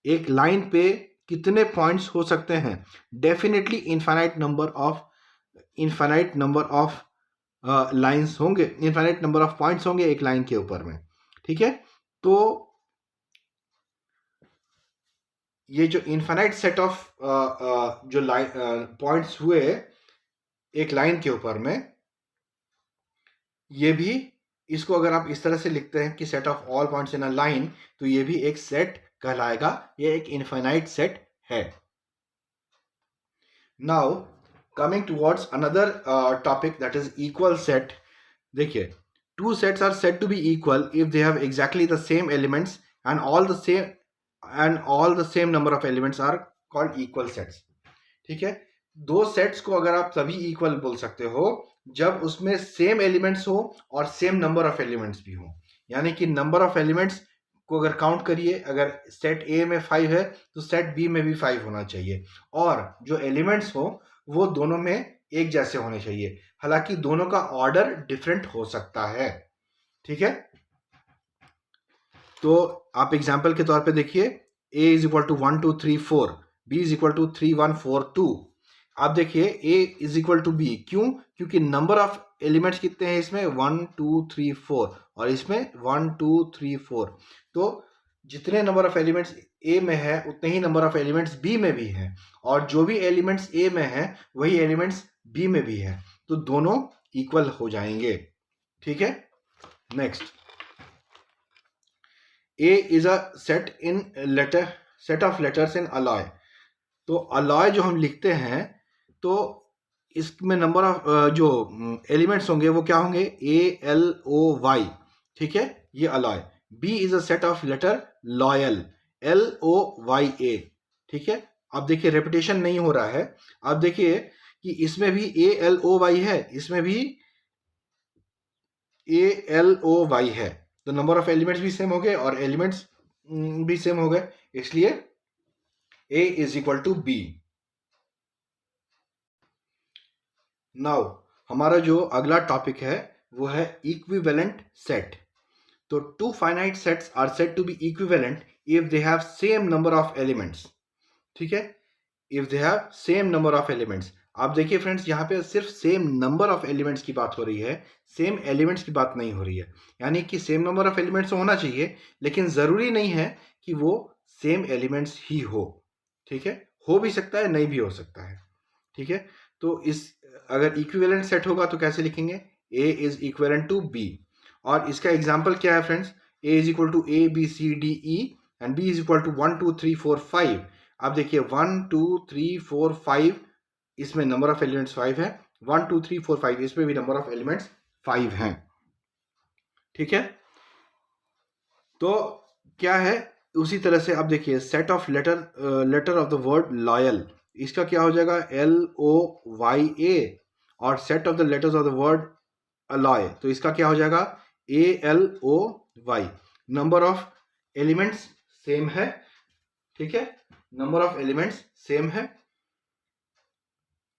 एक लाइन पे कितने पॉइंट्स हो सकते हैं? Definitely infinite number of lines होंगे, इनफाइनाइट नंबर ऑफ पॉइंट्स होंगे एक लाइन के ऊपर में। ठीक है, तो ये जो इनफाइनाइट सेट ऑफ जो लाइन पॉइंट्स हुए एक लाइन के ऊपर में, ये भी, इसको अगर आप इस तरह से लिखते हैं कि set of all points in a line, तो ये भी एक सेट कहलाएगा, ये एक इनफाइनाइट सेट है। Now coming towards another topic that is equal set. देखिए, two sets are said to be equal if they have exactly the same elements and all the same number of elements are called equal sets. ठीक है, दो sets को अगर आप तभी equal बोल सकते हो जब उसमें सेम एलिमेंट्स हो और सेम नंबर ऑफ एलिमेंट्स भी हो। यानी कि नंबर ऑफ एलिमेंट्स को अगर काउंट करिए, अगर सेट ए में 5 है तो सेट बी में भी 5 होना चाहिए, और जो एलिमेंट्स हो वो दोनों में एक जैसे होने चाहिए। हालांकि दोनों का ऑर्डर डिफरेंट हो सकता है। ठीक है, तो आप एग्जाम्पल के तौर पे देखिए, a is equal to 1 2 3 4, b is equal to 3 1 4 2। आप देखिए a is equal to b, क्यों? क्योंकि नंबर ऑफ एलिमेंट्स कितने हैं इसमें? 1 2 3 4, और इसमें 1 2 3 4। तो जितने नंबर ऑफ एलिमेंट्स a में है उतने ही नंबर ऑफ एलिमेंट्स b में भी है, और जो भी एलिमेंट्स a में है वही एलिमेंट्स b में भी है, तो दोनों इक्वल हो जाएंगे। ठीक है, next, A is a set of letters in alloy। तो alloy जो हम लिखते हैं तो इसमें नंबर ऑफ जो एलिमेंट्स होंगे वो क्या होंगे? ALOY। ठीक है, ये alloy। B is a set of letter loyal, LOYA। ठीक है, अब देखिए रेपिटेशन नहीं हो रहा है। अब देखिए कि इसमें भी ALOY है, इसमें भी ALOY है, तो नंबर ऑफ एलिमेंट्स भी सेम हो गए और एलिमेंट्स भी सेम हो गए, इसलिए A is equal to B। Now हमारा जो अगला टॉपिक है वो है इक्विवेलेंट सेट। तो two finite sets are said to be equivalent if they have same number of elements. ठीक है, if they have same number of elements. आप देखिए फ्रेंड्स, यहाँ पे सिर्फ सेम नंबर ऑफ एलिमेंट्स की बात हो रही है, सेम एलिमेंट्स की बात नहीं हो रही है। यानी कि सेम नंबर ऑफ एलिमेंट्स होना चाहिए, लेकिन ज़रूरी नहीं है कि वो सेम एलिमेंट्स ही हो। ठीक है, हो भी सकता है, नहीं भी हो सकता है। ठीक है, तो इस अगर इक्विवेलेंट सेट होगा तो कैसे लिखेंगे? A is equivalent to B, और इसका एग्जाम्पल क्या है friends? A is equal to ABCDE and B is equal to 1 2 3 4 5। अब देखिए 1 2 3 4 5, इसमें नंबर ऑफ एलिमेंट्स 5 है, 1 2 3 4 5 इसमें भी नंबर ऑफ एलिमेंट्स 5 हैं। ठीक है, तो क्या है, उसी तरह से आप देखिए set of letter of the word loyal, इसका क्या हो जाएगा? LOYA, और set of the letters of the word alloy, तो इसका क्या हो जाएगा? ALOY। Number of elements same है। ठीक है, नंबर ऑफ एलिमेंट्स सेम है।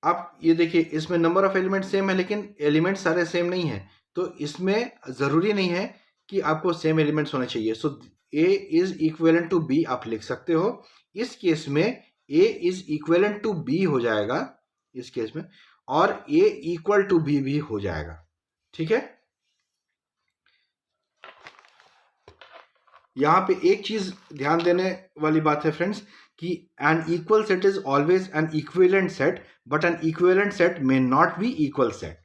आप ये देखिए, इसमें नंबर ऑफ एलिमेंट्स सेम है लेकिन एलिमेंट्स सारे सेम नहीं है, तो इसमें ज़रूरी नहीं है कि आपको सेम एलिमेंट्स होने चाहिए। So A is equivalent to B आप लिख सकते हो। इस केस में A is equivalent to B हो जाएगा इस केस में, और A इक्वल टू B भी हो जाएगा। ठीक है, यहाँ पे एक चीज ध्यान देने वाली बात है फ्रेंड्स कि an equal set is always an equivalent set, but an equivalent set may not be equal set.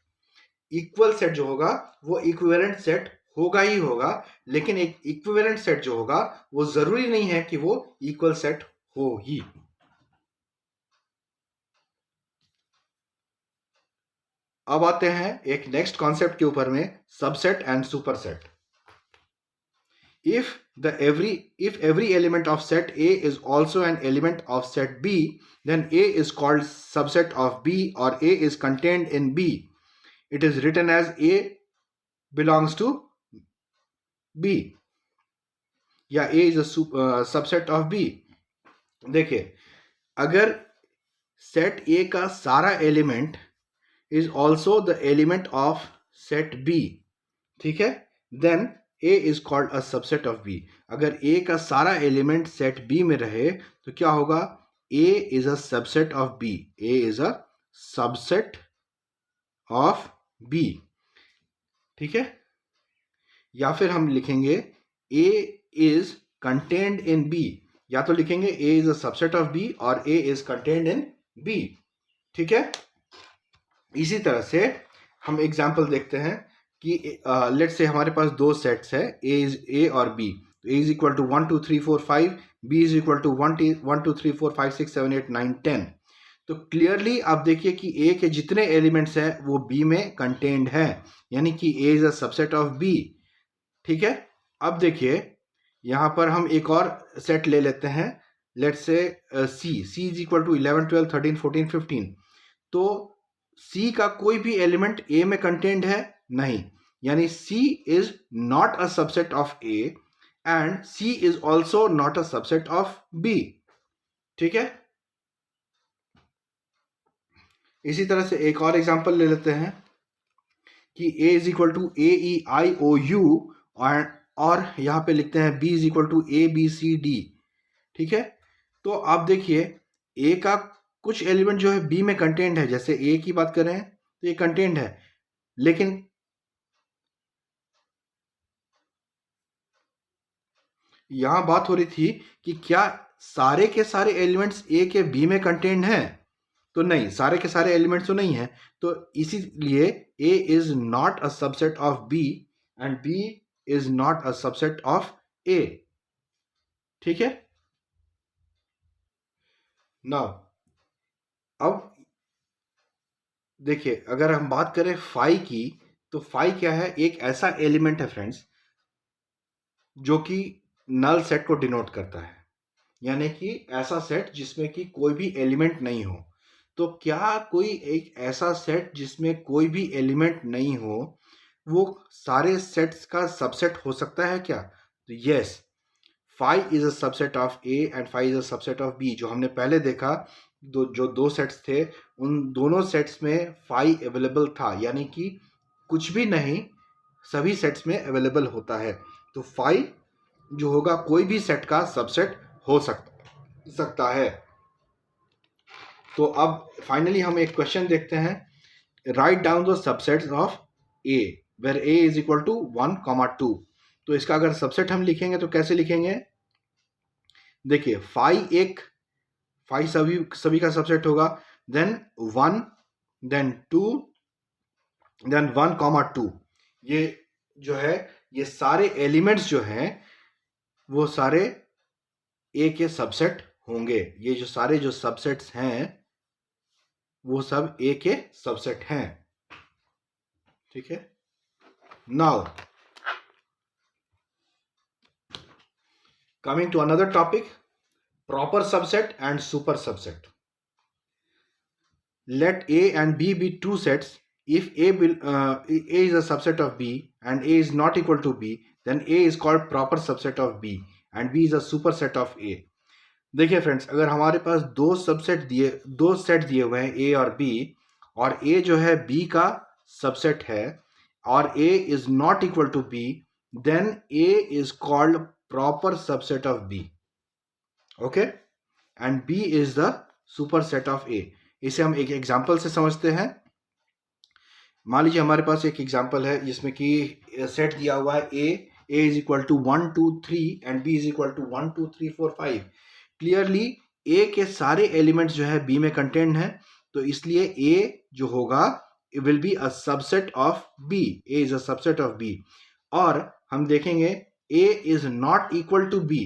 Equal set जो होगा वो इक्विवेलेंट सेट होगा ही होगा, लेकिन एक इक्विवेलेंट सेट जो होगा वो जरूरी नहीं है कि वो इक्वल सेट हो ही। अब आते हैं एक नेक्स्ट कॉन्सेप्ट के ऊपर में, subset and superset. If if every element of set A is also an element of set B, then A is called subset of B, or A is contained in B. It is written as A belongs to B, या A is a subset of B. देखिए, अगर set A का सारा element is also the element of set B, ठीक है, then A is called a subset of B. अगर A का सारा एलिमेंट सेट B में रहे तो क्या होगा? A is a subset of B. A is a subset of B, ठीक है. या फिर हम लिखेंगे A is contained in B. या तो लिखेंगे A is a subset of B और A is contained in B, ठीक है. इसी तरह से हम एग्जाम्पल देखते हैं कि लेट्स से हमारे पास दो सेट्स है, ए और B. A is equal to 1 2 3 4 5, B is equal to 1 2 3 4 5 6 7 8 9 10. तो क्लियरली आप देखिए कि ए के जितने एलिमेंट्स हैं वो बी में कंटेन्ड है, यानी कि A is a subset of B, ठीक है. अब देखिए यहाँ पर हम एक और सेट ले लेते हैं, let's say C is equal to 11 12 13 14 15. तो C का कोई भी एलिमेंट A में कंटेन्ड है नहीं, यानी C is not a subset of A and C is also not a subset of B, ठीक है. इसी तरह से एक और एग्जांपल ले लेते हैं कि A is equal to AEIOU और यहां पे लिखते हैं B is equal to ABCD, ठीक है. तो आप देखिए A का कुछ एलिमेंट जो है बी में कंटेंट है, जैसे ए की बात करें तो ये कंटेंट है, लेकिन यहां बात हो रही थी कि क्या सारे के सारे एलिमेंट्स ए के बी में कंटेंट हैं, तो नहीं, सारे के सारे एलिमेंट्स तो नहीं है. तो इसीलिए A is not a subset of B and B is not a subset of A, ठीक है. नाउ अब देखिए, अगर हम बात करें फाई की, तो फाई क्या है? एक ऐसा एलिमेंट है फ्रेंड्स जो कि नल सेट को डिनोट करता है, यानी कि ऐसा सेट जिसमें कि कोई भी एलिमेंट नहीं हो. तो क्या कोई एक ऐसा सेट जिसमें कोई भी एलिमेंट नहीं हो वो सारे सेट्स का सबसेट हो सकता है क्या? तो yes, phi is a subset of A and phi is a subset of B. जो हमने पहले देखा, जो दो सेट्स थे, उन दोनों सेट्स में फाई अवेलेबल था, यानी कि कुछ भी नहीं, सभी सेट्स में अवेलेबल होता है. तो फाई जो होगा कोई भी सेट का सबसेट हो सकता है. तो अब फाइनली हम एक क्वेश्चन देखते हैं. Write down the subsets of A where A is equal to 1, 2. तो इसका अगर सबसेट हम लिखेंगे तो कैसे लिखेंगे? देखिए, फाई सभी का सबसेट होगा, देन 1, देन 2, देन 1, 2. ये जो है, ये सारे एलिमेंट्स जो हैं वो सारे ए के सबसेट होंगे. ये जो सारे जो सबसेट्स हैं वो सब ए के सबसेट हैं, ठीक है. Now coming to another topic, proper subset and super subset. Let A and B be two sets. If A is a subset of B and A is not equal to B, then A is called proper subset of B and B is a superset of A. देखिए friends, अगर हमारे पास दो set दिए हुए हैं A और B, और A जो है B का सबसेट है और A is not equal to B, then A is called proper subset of B. Okay, and B is the super set of A. इसे हम एक एग्जांपल से समझते हैं. मान लीजिए हमारे पास एक एग्जांपल है जिसमें कि सेट दिया हुआ है A is equal to 1 2 3 and B is equal to 1 2 3 4 5. Clearly A के सारे एलिमेंट्स जो है B में कंटेंट है, तो इसलिए A जो होगा will be a subset of B. A is a subset of B. और हम देखेंगे A is not equal to B,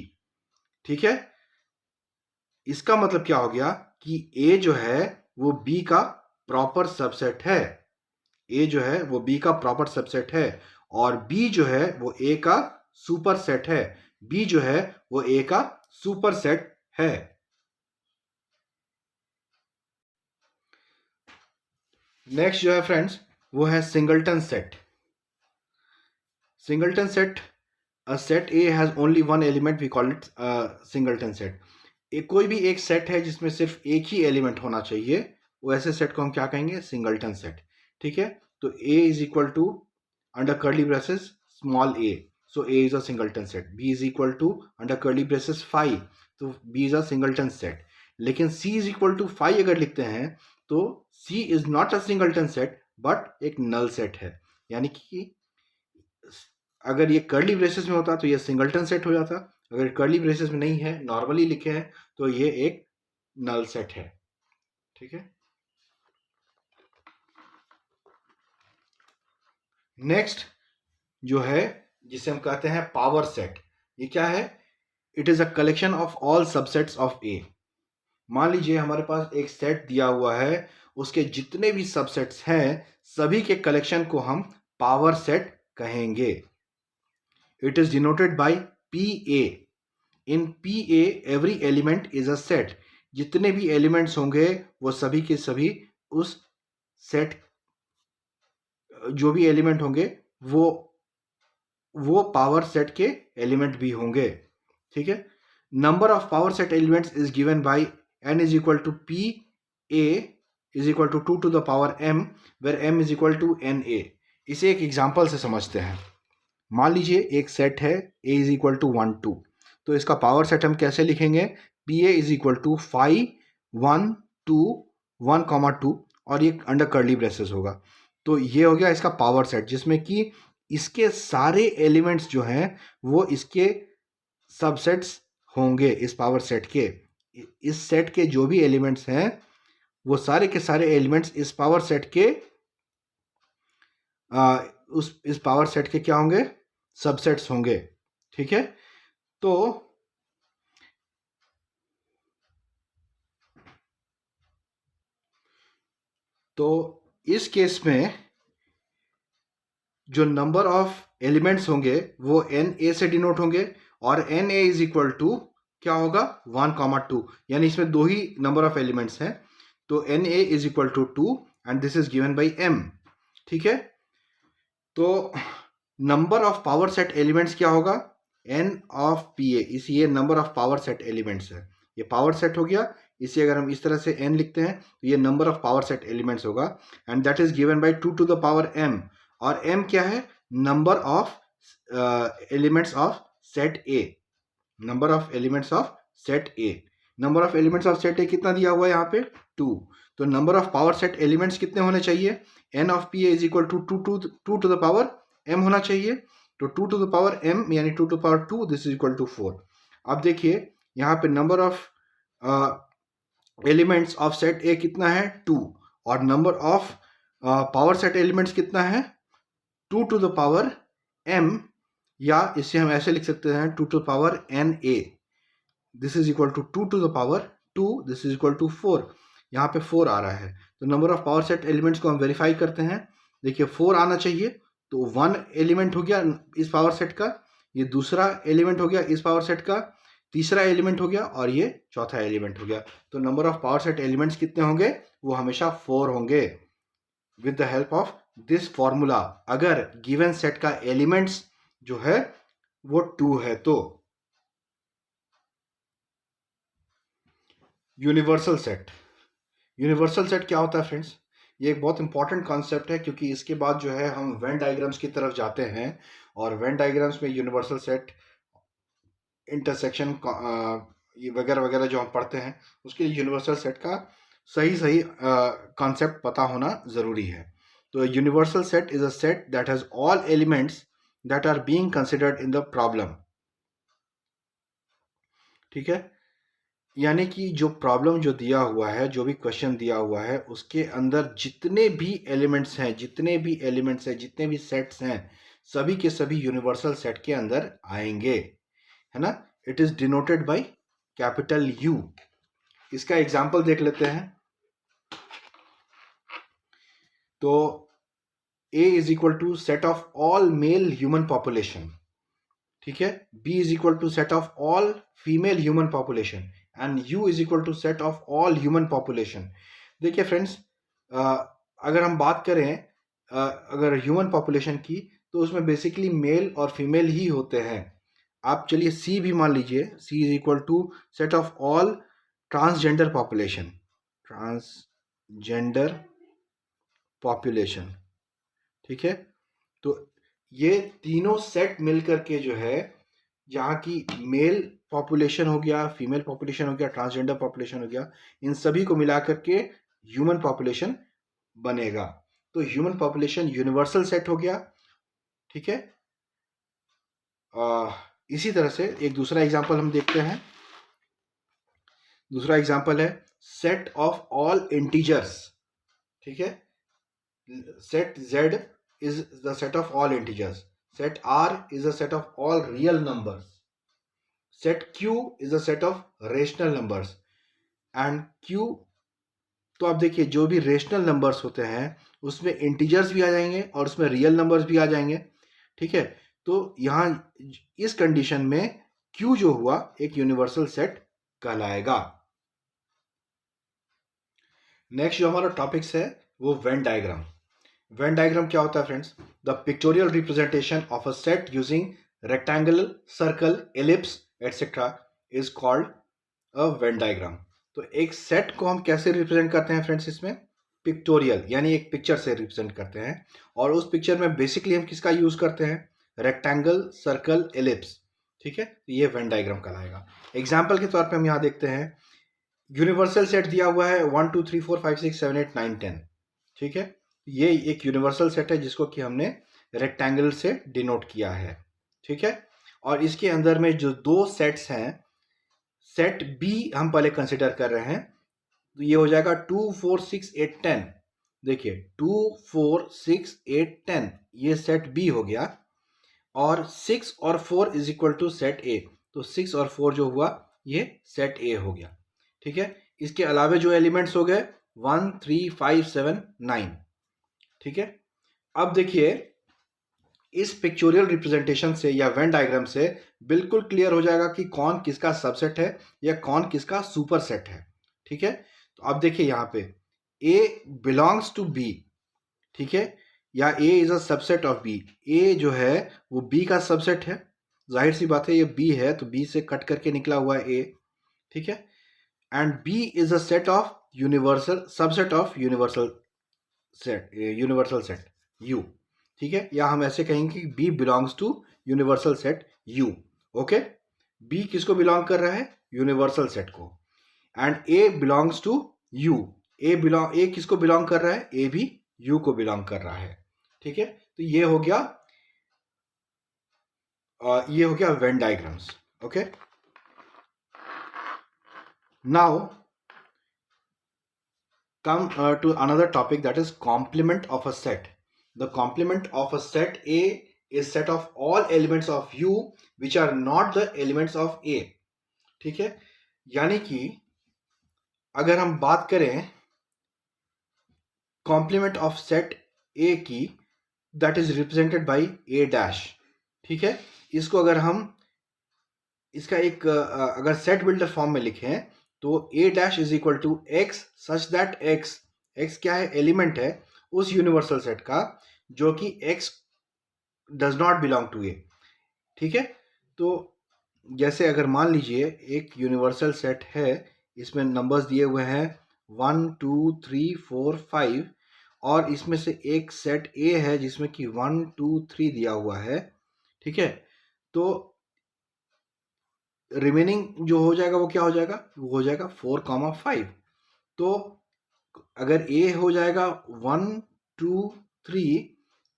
ठीक है. इसका मतलब क्या हो गया कि A जो है वो B का प्रॉपर सबसेट है. A जो है वो B का प्रॉपर सबसेट है और B जो है वो A का सुपर सेट है. बी जो है वो ए का सुपर सेट है। नेक्स्ट जो है फ्रेंड्स वो है singleton set. Singleton set, a set A has only one element, we call it singleton set। एक कोई भी एक सेट है जिसमें सिर्फ एक ही एलिमेंट होना चाहिए, वो ऐसे सेट को हम क्या कहेंगे? Singleton set. ठीक है, तो A is equal to under curly braces small a, so A is a singleton set। B is equal to under curly braces 5, तो B is a singleton set। लेकिन C is equal to 5 अगर लिखते हैं तो C is not a singleton set but एक null set है। यानी कि अगर ये कर्ली ब्रेसेस में होता तो ये सिंगलटन सेट हो जाता, अगर कर्ली ब्रेसेस में नहीं है, नॉर्मली लिखे हैं, तो ये एक नल सेट है। ठीक है, नेक्स्ट जो है जिसे हम कहते हैं पावर सेट, ये क्या है? It is a collection of all subsets of A. मान लीजिए हमारे पास एक सेट दिया हुआ है, उसके जितने भी सबसेट्स हैं सभी के कलेक्शन को हम पावर सेट कहेंगे। It is denoted by P A. In P A every element is a set. जितने भी एलिमेंट्स होंगे वो सभी के सभी उस सेट, जो भी एलिमेंट होंगे वो पावर सेट के एलिमेंट भी होंगे। ठीक है, number of power set elements is given by n is equal to P A is equal to 2 to the power m, where m is equal to n A. इसे एक example से समझते हैं। मान लीजिए एक सेट है a इज इक्वल टू 1 2, तो इसका पावर सेट हम कैसे लिखेंगे? P A is equal to 5 1 2 1 2 और ये अंडर कर्ली ब्रेसेस होगा। तो ये हो गया इसका पावर सेट, जिसमें कि इसके सारे एलिमेंट्स जो हैं वो इसके सबसेट्स होंगे। इस पावर सेट के, इस सेट के जो भी एलिमेंट्स हैं वो सारे के सारे एलिमेंट्स इस पावर सेट के इस पावर सेट के क्या होंगे? सबसेट्स होंगे। ठीक है, तो इस केस में जो नंबर ऑफ एलिमेंट्स होंगे वो एन ए से डिनोट होंगे, और n A is equal to क्या होगा? 1 2, यानी इसमें दो ही नंबर ऑफ एलिमेंट्स हैं, तो n A is equal to 2 and this is given by m. ठीक है, तो number of power set elements क्या होगा? N of P A. इस ये number of power set elements है, ये पावर सेट हो गया। इसे अगर हम इस तरह से n लिखते हैं तो ये number of power set elements होगा, and that is given by 2 to the power m। और m क्या है? Number of elements of set A. Number of elements of set A, number of elements of set A कितना दिया हुआ है यहाँ पे? 2। तो number of power set elements कितने होने चाहिए? n of P A is equal to 2 to the power m होना चाहिए। तो 2 to the power m यानी 2 to the power 2, this is equal to 4। अब देखिए यहाँ पे number of elements of set A कितना है? 2, और number of power set elements कितना है? 2 to the power m, या इसे हम ऐसे लिख सकते हैं 2 to the power n a, this is equal to 2 to the power 2, this is equal to 4। यहाँ पे 4 आ रहा है, तो number of power set elements को हम वेरीफाई करते हैं। देखिए 4 आना चाहिए, तो 1 एलिमेंट हो गया इस पावर सेट का, ये दूसरा एलिमेंट हो गया इस पावर सेट का, तीसरा एलिमेंट हो गया, और ये चौथा एलिमेंट हो गया। तो number of power set elements कितने होंगे? वो हमेशा 4 होंगे with the help of this formula. अगर गिवन सेट का एलिमेंट्स जो है वो 2 है तो। यूनिवर्सल सेट, यूनिवर्सल सेट क्या होता है फ्रेंड्स? ये एक बहुत इंपॉर्टेंट कॉन्सेप्ट है, क्योंकि इसके बाद जो है हम वेन डायग्राम्स की तरफ जाते हैं, और वेन डायग्राम्स में यूनिवर्सल सेट, इंटरसेक्शन ये वगैरह वगैरह जो हम पढ़ते हैं, उसके लिए यूनिवर्सल सेट का सही कॉन्सेप्ट पता होना ज़रूरी है। तो universal set is a set that has all elements that are being considered in the problem. ठीक है, यानी कि जो प्रॉब्लम जो दिया हुआ है, जो भी क्वेश्चन दिया हुआ है, उसके अंदर जितने भी एलिमेंट्स हैं, जितने भी सेट्स हैं, सभी के सभी यूनिवर्सल सेट के अंदर आएंगे, है ना। It is denoted by capital U. इसका एग्जाम्पल देख लेते हैं। तो A is equal to set of all male human population. ठीक है, B is equal to set of all female human population and U is equal to set of all human population. देखिए friends, अगर हम बात करें अगर human population की, तो उसमें बेसिकली मेल और फीमेल ही होते हैं। आप चलिए C भी मान लीजिए, C is equal to set of all transgender population, transgender population. ठीक है, तो ये तीनों सेट मिलकर के जो है, जहाँ की मेल पॉपुलेशन हो गया, फीमेल पॉपुलेशन हो गया, ट्रांसजेंडर पॉपुलेशन हो गया, इन सभी को मिलाकर के ह्यूमन पॉपुलेशन बनेगा। तो ह्यूमन पॉपुलेशन यूनिवर्सल सेट हो गया। ठीक है, इसी तरह से एक दूसरा एग्जांपल हम देखते हैं। दूसरा एग्जांपल है सेट ऑफ ऑल इंटीजर्स। ठीक है, set Z is the set of all integers, set R is a set of all real numbers, set Q is a set of rational numbers and Q। तो आप देखिए, जो भी rational numbers होते हैं उसमें इंटीजर्स भी आ जाएंगे और उसमें रियल नंबर्स भी आ जाएंगे। ठीक है, तो यहाँ इस कंडीशन में Q जो हुआ एक यूनिवर्सल सेट कहलाएगा। नेक्स्ट जो हमारा टॉपिक्स है वो वेन डायग्राम। वेन डायग्राम क्या होता है friends? The pictorial representation of a set using rectangle, circle, ellipse etcetera is called a Venn diagram. तो एक सेट को हम कैसे रिप्रेजेंट करते हैं फ्रेंड्स? इसमें पिक्टोरियल यानी एक पिक्चर से रिप्रेजेंट करते हैं, और उस पिक्चर में बेसिकली हम किसका यूज करते हैं? Rectangle, circle, ellipse. ठीक है, तो ये वेन डायग्राम कहलाएगा। एग्जाम्पल के तौर पर हम यहाँ देखते हैं, यूनिवर्सल सेट दिया हुआ है 1 2 3 4 5 6 7 8 9 10। ठीक है, ये एक यूनिवर्सल सेट है जिसको कि हमने रेक्टेंगल से डिनोट किया है। ठीक है, और इसके अंदर में जो दो सेट्स हैं, सेट बी हम पहले कंसिडर कर रहे हैं, तो ये हो जाएगा 2 4 6 8 10। देखिए 2 4 6 8 10 ये सेट बी हो गया, और 6 और 4 is equal to set A, तो 6 और 4 जो हुआ ये सेट ए हो गया। ठीक है, इसके अलावा जो एलिमेंट्स हो गए 1 3 5 7 9। ठीक है, अब देखिए इस पिक्चोरियल रिप्रेजेंटेशन से या वेन डायग्राम से बिल्कुल क्लियर हो जाएगा कि कौन किसका सबसेट है या कौन किसका सुपर सेट है। ठीक है, तो अब देखिए यहाँ पे A बिलोंग्स टू B। ठीक है, या A is a subset of B। A जो है वो B का सबसेट है, जाहिर सी बात है ये B है तो B से कट करके निकला हुआ है A। ठीक है, and B is a set of universal, subset of universal set U। ठीक है, या हम ऐसे कहेंगे कि B belongs to universal set U। Okay, B किसको बिलोंग कर रहा है? यूनिवर्सल सेट को। And A belongs to U। A किसको बिलोंग कर रहा है? A भी U को बिलोंग कर रहा है। ठीक है, तो ये हो गया Venn diagrams. Okay, now come to another topic, that is complement of a set. The complement of a set A is set of all elements of U which are not the elements of A। ठीक है, यानी कि अगर हम बात करें complement of set A की, that is represented by A dash। ठीक है, इसको अगर हम इसका एक अगर सेट बिल्डर फॉर्म में लिखें तो A dash is equal to x such that x क्या है? एलिमेंट है उस यूनिवर्सल सेट का जो कि x does not belong to A। ठीक है, तो जैसे अगर मान लीजिए एक यूनिवर्सल सेट है, इसमें नंबर्स दिए हुए हैं 1 2 3 4 5, और इसमें से एक सेट A है जिसमें कि 1 2 3 दिया हुआ है। ठीक है, तो रिमेनिंग जो हो जाएगा वो क्या हो जाएगा? वो हो जाएगा 4, 5। तो अगर A हो जाएगा 1 2 3,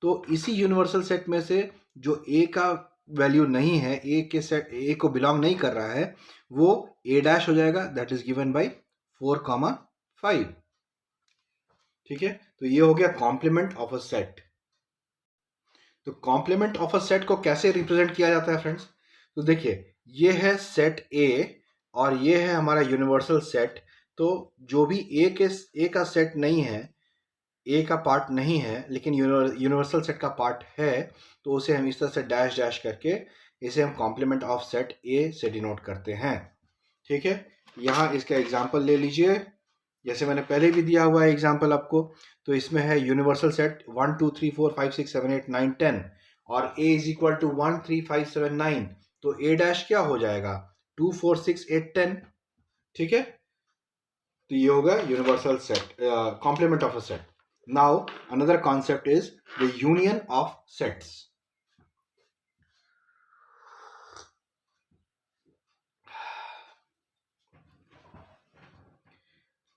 तो इसी यूनिवर्सल सेट में से जो A का वैल्यू नहीं है, A को बिलोंग नहीं कर रहा है, वो A डैश हो जाएगा, दैट इज गिवन बाय 4, 5। ठीक है, तो ये हो गया कॉम्प्लीमेंट ऑफ अ सेट। तो कॉम्प्लीमेंट ऑफ अ सेट को कैसे रिप्रेजेंट किया जाता है फ्रेंड्स? तो देखिए ये है सेट A और ये है हमारा यूनिवर्सल सेट। तो जो भी A का सेट नहीं है, A का पार्ट नहीं है, लेकिन यूनिवर्सल सेट का पार्ट है, तो उसे हम इस तरह से डैश डैश करके इसे हम कॉम्प्लीमेंट ऑफ सेट ए से डिनोट करते हैं। ठीक है, यहाँ इसका एग्जाम्पल ले लीजिए, जैसे मैंने पहले भी दिया हुआ है एग्जाम्पल आपको। तो इसमें है यूनिवर्सल सेट 1 2 3 4 5 6 7 8 9 10 और a इज इक्वल टू 1 3 5 7 9, तो a डैश क्या हो जाएगा 2 4 6 8 10। ठीक है, तो ये होगा universal set, complement of a set. Now another concept is the union of sets.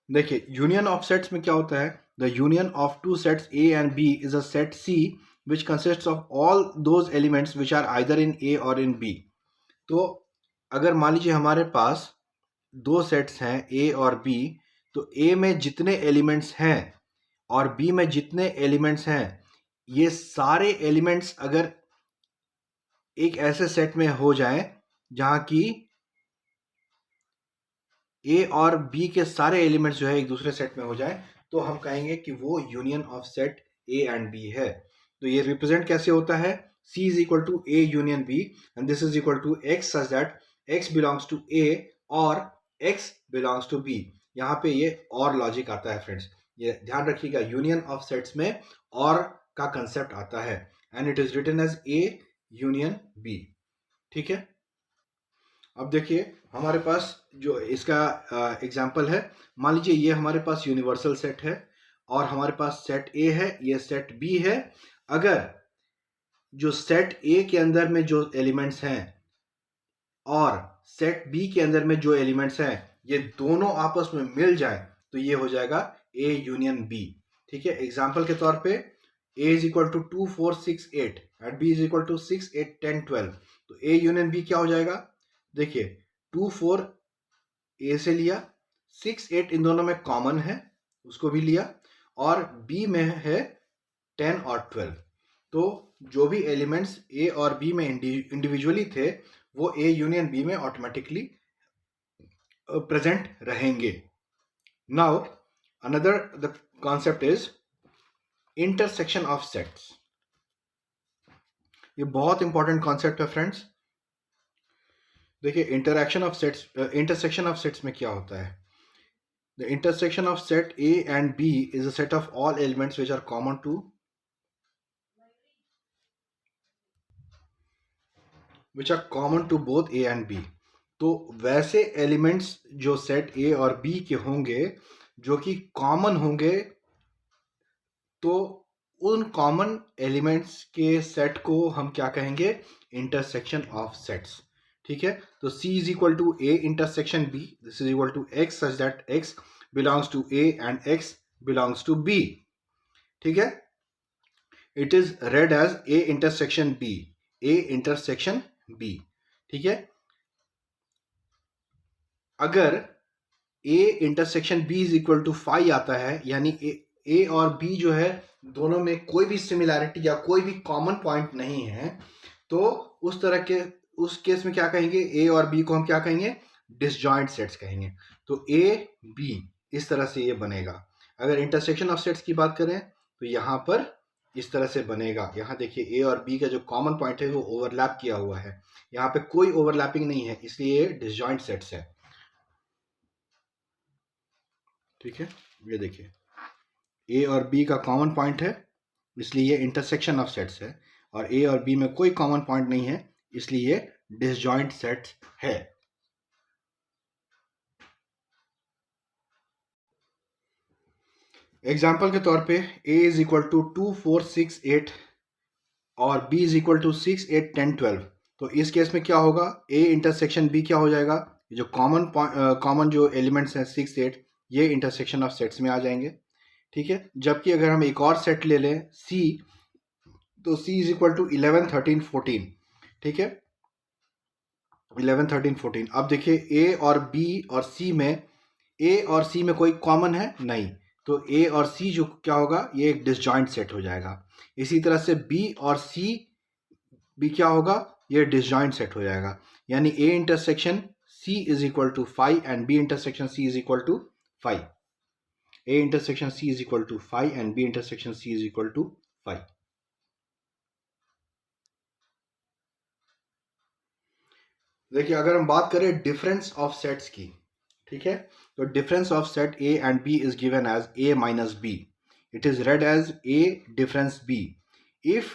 देखिए यूनियन ऑफ सेट्स में क्या होता है, the union of two sets A and B is a set C which consist of all those elements which are either in A और in B. तो अगर मान लीजिए हमारे पास दो सेट्स हैं ए और बी, तो ए में जितने एलिमेंट्स हैं और बी में जितने एलिमेंट्स हैं, ये सारे एलिमेंट्स अगर एक ऐसे सेट में हो जाएं जहां की ए और बी के सारे एलिमेंट्स जो है एक दूसरे सेट में हो जाए, तो हम कहेंगे कि वो union of set A and B है। तो ये रिप्रेजेंट कैसे होता है, C is equal to A union B and this is equal to x such that X belongs to A और एक्स बिलोंग्स टू बी। यहाँ पे ये और लॉजिक आता है फ्रेंड्स, ये ध्यान रखिएगा, यूनियन ऑफ सेट्स में और का कंसेप्ट आता है and it is written as A union B. ठीक है, अब देखिए हमारे पास जो इसका एग्जाम्पल है, मान लीजिए ये हमारे पास यूनिवर्सल सेट है और हमारे पास सेट ए है, ये सेट बी है। अगर जो सेट ए के अंदर में जो एलिमेंट्स हैं और सेट बी के अंदर में जो एलिमेंट्स हैं, ये दोनों आपस में मिल जाए तो ये हो जाएगा ए यूनियन बी। ठीक है, एग्जाम्पल के तौर पे A is equal to 2 4 6 8 and B is equal to 6 8 10 12, तो ए यूनियन बी क्या हो जाएगा, देखिए 2 4 ए से लिया, 6 8 इन दोनों में कॉमन है उसको भी लिया, और बी में है 10 और 12। तो जो भी एलिमेंट्स ए और बी में इंडिविजुअली थे वो ए यूनियन बी में ऑटोमेटिकली प्रेजेंट रहेंगे। Now another the concept is intersection of sets. ये बहुत इंपॉर्टेंट कॉन्सेप्ट है फ्रेंड्स। देखिए इंटरसेक्शन ऑफ सेट्स में क्या होता है, the intersection of set A and B is a set of all elements which are common to both A and B. तो वैसे एलिमेंट्स जो सेट ए और बी के होंगे जो कि कॉमन होंगे, तो उन कॉमन एलिमेंट्स के सेट को हम क्या कहेंगे, इंटरसेक्शन ऑफ सेट्स। ठीक है, तो C is equal to A intersection B, this is equal to X such that X belongs to A and X belongs to B। ठीक है, it is read as A intersection B, A intersection B। ठीक है, अगर A intersection B is equal to 5 आता है, यानी A और B जो है दोनों में कोई भी सिमिलैरिटी या कोई भी कॉमन पॉइंट नहीं है, तो उस तरह के उस केस में क्या कहेंगे, A और B को हम क्या कहेंगे, डिसजॉइंट सेट्स कहेंगे। तो A B इस तरह से ये बनेगा। अगर इंटरसेक्शन ऑफ सेट्स की बात करें तो यहाँ पर इस तरह से बनेगा। यहाँ देखिए A और B का जो कॉमन पॉइंट है वो ओवरलैप किया हुआ है, यहाँ पे कोई ओवरलैपिंग नहीं है, इसलिए ये डिसजॉइंट सेट्स है। ठीक है, ये देखिए ए और बी का कॉमन पॉइंट है इसलिए ये इंटरसेक्शन ऑफ सेट्स है, और ए और बी में कोई कॉमन पॉइंट नहीं है इसलिए ये डिसजॉइंट सेट्स है। एग्जाम्पल के तौर पे ए इज इक्वल टू 2 4 6 8 और b इज इक्वल टू 6 8 10 12। तो इस केस में क्या होगा, a इंटरसेक्शन b क्या हो जाएगा, जो कॉमन जो एलिमेंट्स हैं 6 8, ये इंटरसेक्शन ऑफ सेट्स में आ जाएंगे। ठीक है, जबकि अगर हम एक और सेट ले लें c, तो c इज इक्वल टू 11 13 14। ठीक है, 11 13 14। अब देखिए a और b और c में, a और c में कोई कॉमन है नहीं, तो a और c जो क्या होगा, ये एक डिसजॉइंट सेट हो जाएगा। इसी तरह से b और c भी क्या होगा, ये डिसजॉइंट सेट हो जाएगा। यानी a intersection c is equal to 5 and b intersection c is equal to 5। a intersection c is equal to 5 and b intersection c is equal to 5। देखिए अगर हम बात करें डिफरेंस ऑफ सेट्स की, ठीक है, तो difference of set A and B is given as A minus B. It is read as a difference b if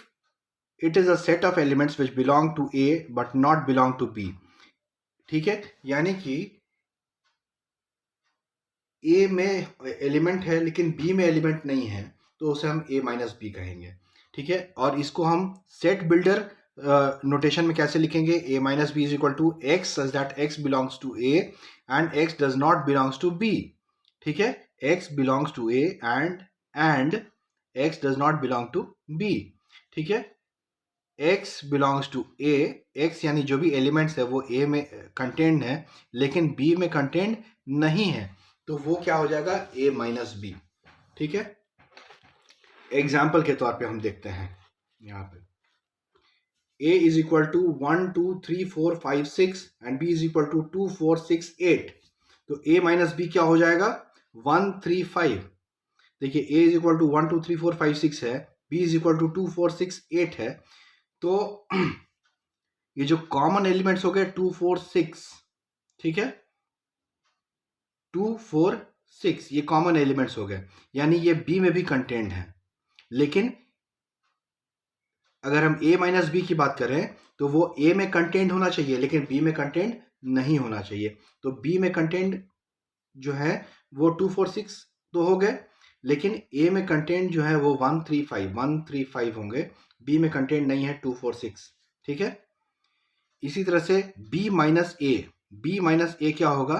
it is a set of elements which belong to a but not belong to b. ठीक है, यानी कि ए में element है लेकिन B में element नहीं है, तो उसे हम ए माइनस बी कहेंगे. ठीक है, और इसको हम सेट बिल्डर नोटेशन में कैसे लिखेंगे? A minus B is equal to x such that X belongs to A and X does not belongs to B. ठीक है, X belongs to A and X does not belong to B. ठीक है, X belongs to A, X यानी जो भी elements है वो ए में कंटेंट है लेकिन बी में कंटेंट नहीं है, तो वो क्या हो जाएगा? ए माइनस बी. ठीक है, एग्जाम्पल के तौर पे हम देखते हैं यहाँ पे a is equal to 1 2 3 4 5 6 and b is equal to 2 4 6 8. तो a माइनस बी क्या हो जाएगा? 1 3 5. देखिए a इज इक्वल टू 1 2 3 4 5 6 है, b इज इक्वल टू 2 4 6 8 है. तो ये जो कॉमन एलिमेंट्स हो गए 2 4 6, ठीक है, 2 4 6 ये कॉमन एलिमेंट्स हो गए, यानी ये बी में भी कंटेंट है. लेकिन अगर हम a माइनस बी की बात करें तो वो a में कंटेंट होना चाहिए लेकिन b में कंटेंट नहीं होना चाहिए. तो b में कंटेंट जो है वो 2 4 6 तो हो गए, लेकिन a में कंटेंट जो है वो 1 3 5 होंगे, b में कंटेंट नहीं है 2 4 6. ठीक है, इसी तरह से b माइनस ए क्या होगा?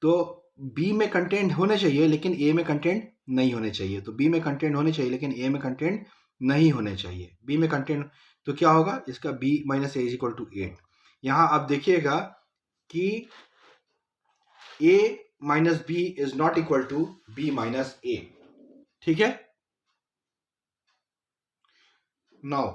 तो b में कंटेंट होने चाहिए लेकिन a में कंटेंट नहीं होने चाहिए. तो b में कंटेंट होने चाहिए लेकिन a में कंटेंट नहीं होने चाहिए. b में कंटेंट तो क्या होगा इसका? b minus A is equal to 8. यहां आप देखिएगा कि a minus B is not equal to b minus A. ठीक है, नाउ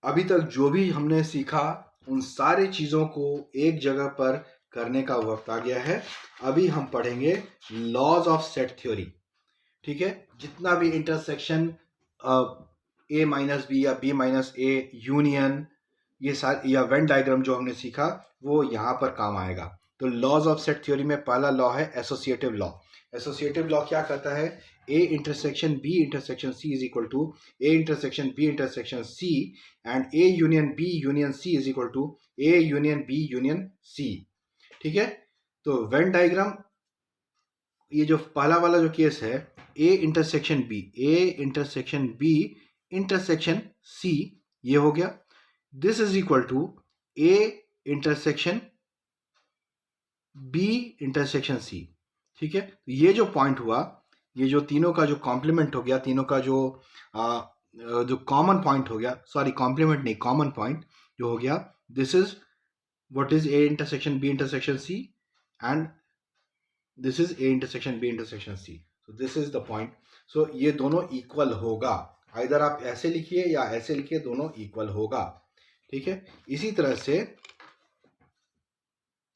अभी तक जो भी हमने सीखा उन सारी चीजों को एक जगह पर करने का वक्त आ गया है. अभी हम पढ़ेंगे लॉज ऑफ सेट थ्योरी. ठीक है, जितना भी इंटरसेक्शन ए माइनस बी या बी माइनस ए यूनियन ये सारे या वेन डायग्राम जो हमने सीखा वो यहाँ पर काम आएगा. तो लॉज ऑफ सेट थ्योरी में पहला लॉ है एसोसिएटिव लॉ. एसोसिएटिव लॉ क्या कहता है? A intersection B intersection C is equal to A intersection B intersection C and A union B union C is equal to A union B union C. ठीक है, तो Venn diagram ये जो पहला वाला जो केस है A intersection B intersection C, ये हो गया. This is equal to A intersection B intersection C. ठीक है, ये जो पॉइंट हुआ, ये जो तीनों का जो कॉम्प्लीमेंट हो गया, तीनों का जो कॉमन पॉइंट हो गया, सॉरी कॉम्प्लीमेंट नहीं कॉमन पॉइंट जो हो गया, this is what is A intersection B intersection C and this is A intersection B intersection C. So this is the point. So ये दोनों इक्वल होगा, इधर आप ऐसे लिखिए या ऐसे लिखिए, दोनों इक्वल होगा. ठीक है, इसी तरह से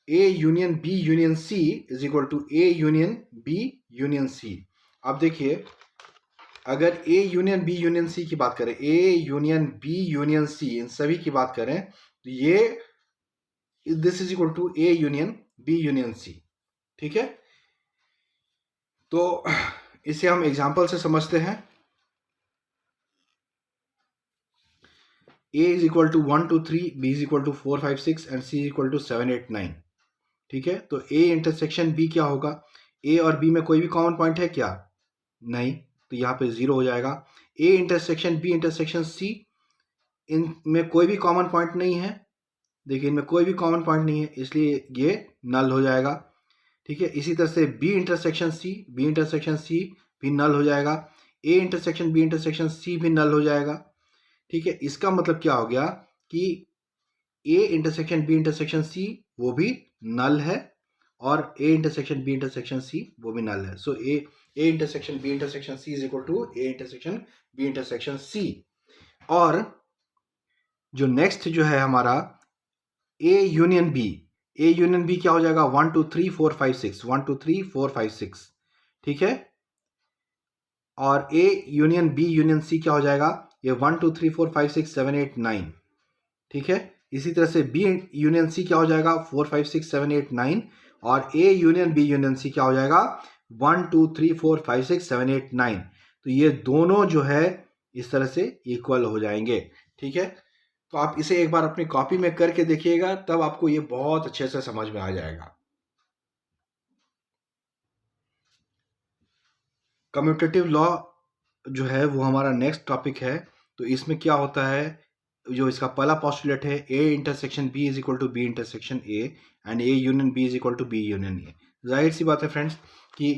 A union B union C is equal to A union B union C. अब देखिए अगर A union B union C की बात करें, A union B union C इन सभी की बात करें तो ये this is equal to A union B union C. ठीक है, तो इसे हम एग्जांपल से समझते हैं. a is equal to 1 2 3, b is equal to 4 5 6 and c is equal to 7 8 9. ठीक है, तो a इंटरसेक्शन b क्या होगा? a और b में कोई भी कॉमन पॉइंट है क्या? नहीं, तो यहाँ पे 0 हो जाएगा. a intersection b intersection c, इनमें कोई भी कॉमन पॉइंट नहीं है. देखिए इनमें कोई भी कॉमन पॉइंट नहीं है इसलिए ये नल हो जाएगा. ठीक है, इसी तरह से b इंटरसेक्शन c भी नल हो जाएगा. a intersection b intersection c भी नल हो जाएगा. ठीक है, इसका मतलब क्या हो गया कि a intersection b intersection c वो भी नल है और a intersection b intersection c वो भी नल है. So a intersection b intersection c is equal to a intersection b intersection c. और जो नेक्स्ट जो है हमारा a यूनियन b क्या हो जाएगा? 1 2 3 4 5 6 1 2 3 4 5 6. ठीक है, और a union b union c क्या हो जाएगा? ये 1 2 3 4 5 6 7 8 9. ठीक है। इसी तरह से बी यूनियन सी क्या हो जाएगा 4 5 6 7 8 9, और A union B union C क्या हो जाएगा 1 2 3 4 5 6 7 8 9। तो ये दोनों जो है इस तरह से इक्वल हो जाएंगे, ठीक है। तो आप इसे एक बार अपनी कॉपी में करके देखिएगा, तब आपको ये बहुत अच्छे से समझ में आ जाएगा। कम्यूटेटिव लॉ जो है वो हमारा नेक्स्ट टॉपिक है। तो इसमें क्या होता है, जो इसका पहला पॉस्टुलेट है A intersection B is equal to B intersection A and A union B is equal to B union A. जाहिर सी बात है फ्रेंड्स कि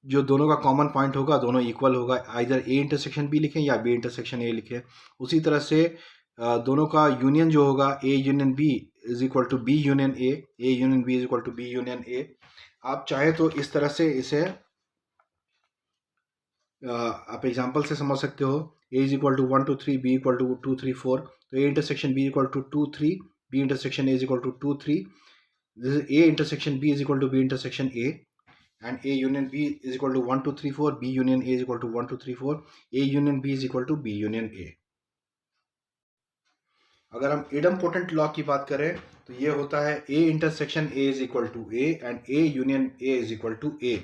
जो दोनों का कॉमन पॉइंट होगा दोनों इक्वल होगा, आइदर ए इंटरसेक्शन बी लिखें या बी इंटरसेक्शन ए लिखें। उसी तरह से दोनों का यूनियन जो होगा A union B is equal to B union A union B is equal to B union A. आप चाहे तो इस तरह से इसे आप एग्जाम्पल से समझ सकते हो। A is equal to 1 2 3, B equal to 2 3 4। तो A intersection B equal to 2 3, B intersection A is equal to 2 3। This is A intersection B is equal to B intersection A, and A union B is equal to 1 2 3 4, B union A is equal to 1 2 3 4, A union B is equal to B union A. अगर हम इडम्पोटेंट law की बात करें तो ये होता है A intersection A is equal to A and A union A is equal to A.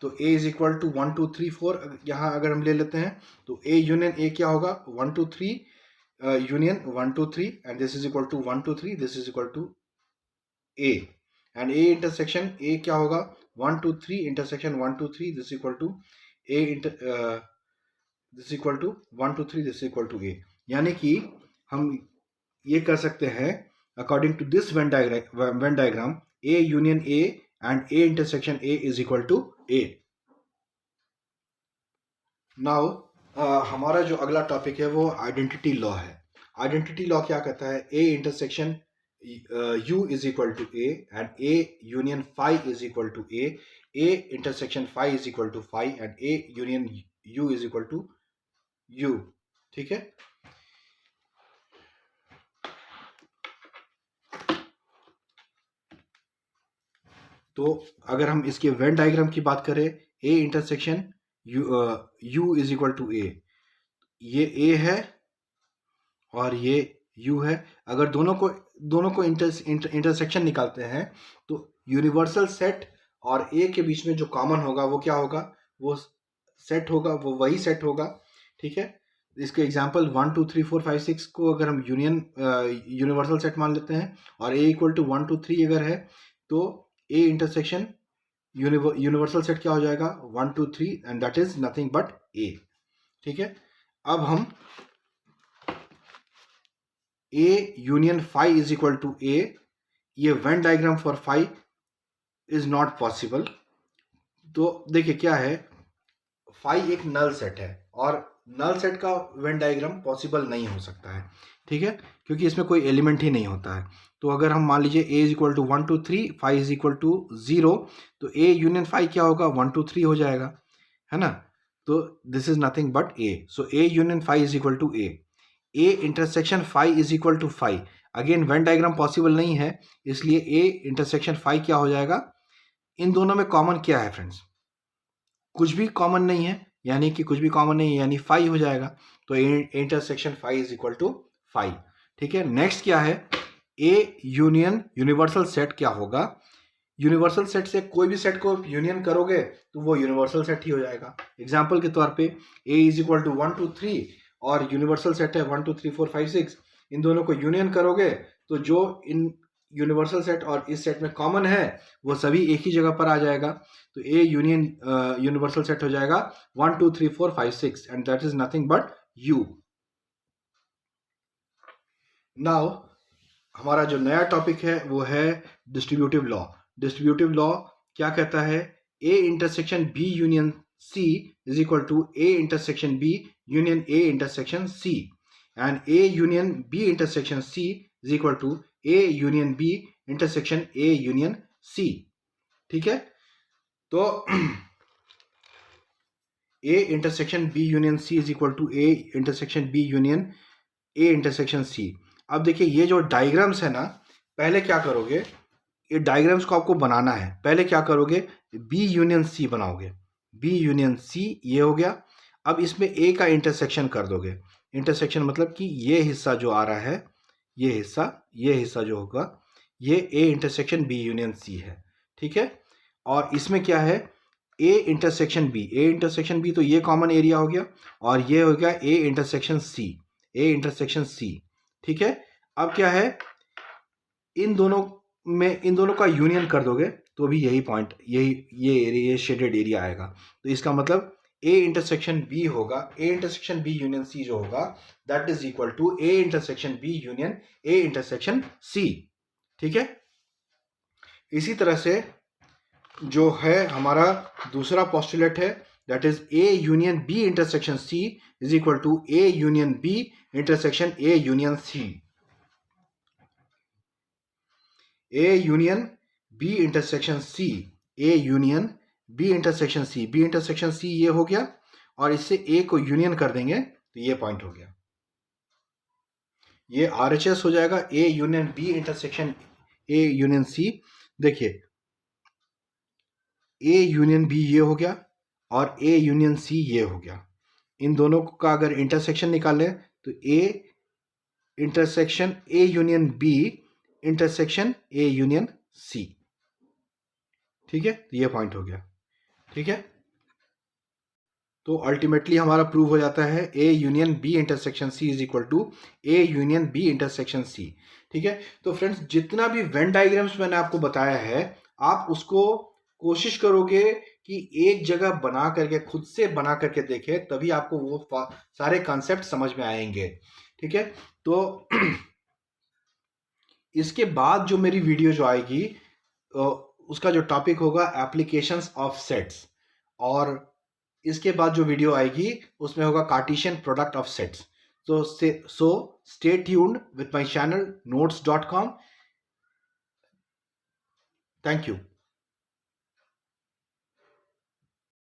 तो ए इज इक्वल टू 1 2 3 4 यहाँ अगर हम ले लेते हैं तो ए यूनियन ए क्या होगा 1 2 3 union 1 2 3, and this is equal to 1 2 3, this is equal to A. And A intersection A क्या होगा 1 2 3 intersection 1 2 3, this equal to A this equal to 1 2 3, this equal to A. यानी कि हम ये कर सकते हैं according to this Venn diagram A union A and A intersection A is equal to A. Now हमारा जो अगला टॉपिक है वो आइडेंटिटी लॉ है। आइडेंटिटी लॉ क्या कहता है, A intersection U is equal to A and A union phi is equal to A intersection phi is equal to phi and A union U is equal to U, ठीक है। तो अगर हम इसके Venn diagram की बात करें A intersection U is equal to A, ये ए है और ये यू है। अगर दोनों को इंटरसेक्शन निकालते हैं तो यूनिवर्सल सेट और ए के बीच में जो कॉमन होगा वो क्या होगा, वो सेट होगा, वो वही सेट होगा, ठीक है। इसके एग्जांपल 1 2 3 4 5 6 को अगर हम यूनिवर्सल सेट मान लेते हैं और ए इक्वल टू 1 2 3 अगर है तो ए इंटरसेक्शन यूनिवर्सल सेट क्या हो जाएगा 1 2 3 and that is nothing but A, ठीक है। अब हम A union phi is equal to A, ये Venn diagram for phi is not possible. तो देखिए क्या है, फाई एक नल सेट है और नल सेट का वेन डायग्राम पॉसिबल नहीं हो सकता है, ठीक है, क्योंकि इसमें कोई एलिमेंट ही नहीं होता है। तो अगर हम मान लीजिए A is equal to 1 2 3, phi is equal to 0, तो ए यूनियन फाई क्या होगा 1 2 3 हो जाएगा, है ना। तो this is nothing but A, so A union phi is equal to A intersection phi is equal to phi. Again when diagram possible नहीं है, इसलिए ए इंटरसेक्शन फाई क्या हो जाएगा, इन दोनों में कॉमन क्या है फ्रेंड्स, कुछ भी कॉमन नहीं है, यानी कि कुछ भी कॉमन नहीं है यानी फाई हो जाएगा। तो intersection phi is equal to phi, ठीक है। नेक्स्ट क्या है, ए यूनियन यूनिवर्सल सेट क्या होगा, यूनिवर्सल सेट से कोई भी सेट को यूनियन करोगे तो वो यूनिवर्सल सेट ही हो जाएगा। एग्जाम्पल के तौर पे ए इज इक्वल टू 1 2 3 और यूनिवर्सल सेट है 1 2 3 4 5 6, इन दोनों को यूनियन करोगे तो जो इन यूनिवर्सल सेट और इस सेट में कॉमन है वो सभी एक ही जगह पर आ जाएगा। तो ए यूनियन यूनिवर्सल सेट हो जाएगा 1 2 3 4 5 6 and that is nothing but you. Now हमारा जो नया टॉपिक है वो है डिस्ट्रीब्यूटिव लॉ। डिस्ट्रीब्यूटिव लॉ क्या कहता है, A intersection B union C is equal to A intersection B union A intersection C and A union B intersection C is equal to A union B intersection A union C, ठीक है। तो A intersection B union C is equal to A intersection B union A intersection C. अब देखिए ये जो diagrams है ना, पहले क्या करोगे, ये डायग्राम्स को आपको बनाना है, पहले क्या करोगे बी यूनियन सी बनाओगे, बी यूनियन सी ये हो गया। अब इसमें ए का इंटरसेक्शन कर दोगे, इंटरसेक्शन मतलब कि ये हिस्सा जो आ रहा है ये हिस्सा जो होगा ये A intersection B union C है, ठीक है। और इसमें क्या है, A इंटरसेक्शन B तो ये कॉमन एरिया हो गया, और ये हो गया A इंटरसेक्शन C, ठीक है। अब क्या है, इन दोनों का यूनियन कर दोगे तो भी यही पॉइंट, ये शेडेड एरिया आएगा। तो इसका मतलब A इंटरसेक्शन B होगा, A intersection B union C जो होगा that is equal to A intersection B union A intersection C, ठीक है। इसी तरह से जो है हमारा दूसरा पोस्टुलेट है that is A union B intersection C is equal to A union B intersection A union C। A union B intersection C, A union B intersection C, B intersection C ये हो गया, और इससे A को union कर देंगे तो ये पॉइंट हो गया, ये RHS हो जाएगा A union B intersection A union C। देखिए A यूनियन B ये हो गया और A यूनियन C ये हो गया। इन दोनों का अगर इंटरसेक्शन निकालें तो A intersection A union B intersection A union C, ठीक है। तो ये पॉइंट हो गया, ठीक है। तो अल्टीमेटली हमारा प्रूव हो जाता है A union B intersection C is equal to A union B intersection C, ठीक है। तो फ्रेंड्स जितना भी वेन डायग्राम्स मैंने आपको बताया है, आप उसको कोशिश करोगे कि एक जगह बना करके, खुद से बना करके देखें, तभी आपको वो सारे कॉन्सेप्ट समझ में आएंगे, ठीक है। तो इसके बाद जो मेरी वीडियो जो आएगी उसका जो टॉपिक होगा एप्लीकेशंस ऑफ सेट्स, और इसके बाद जो वीडियो आएगी उसमें होगा Cartesian product of sets. So stay tuned with my channel notes.com. Thank you.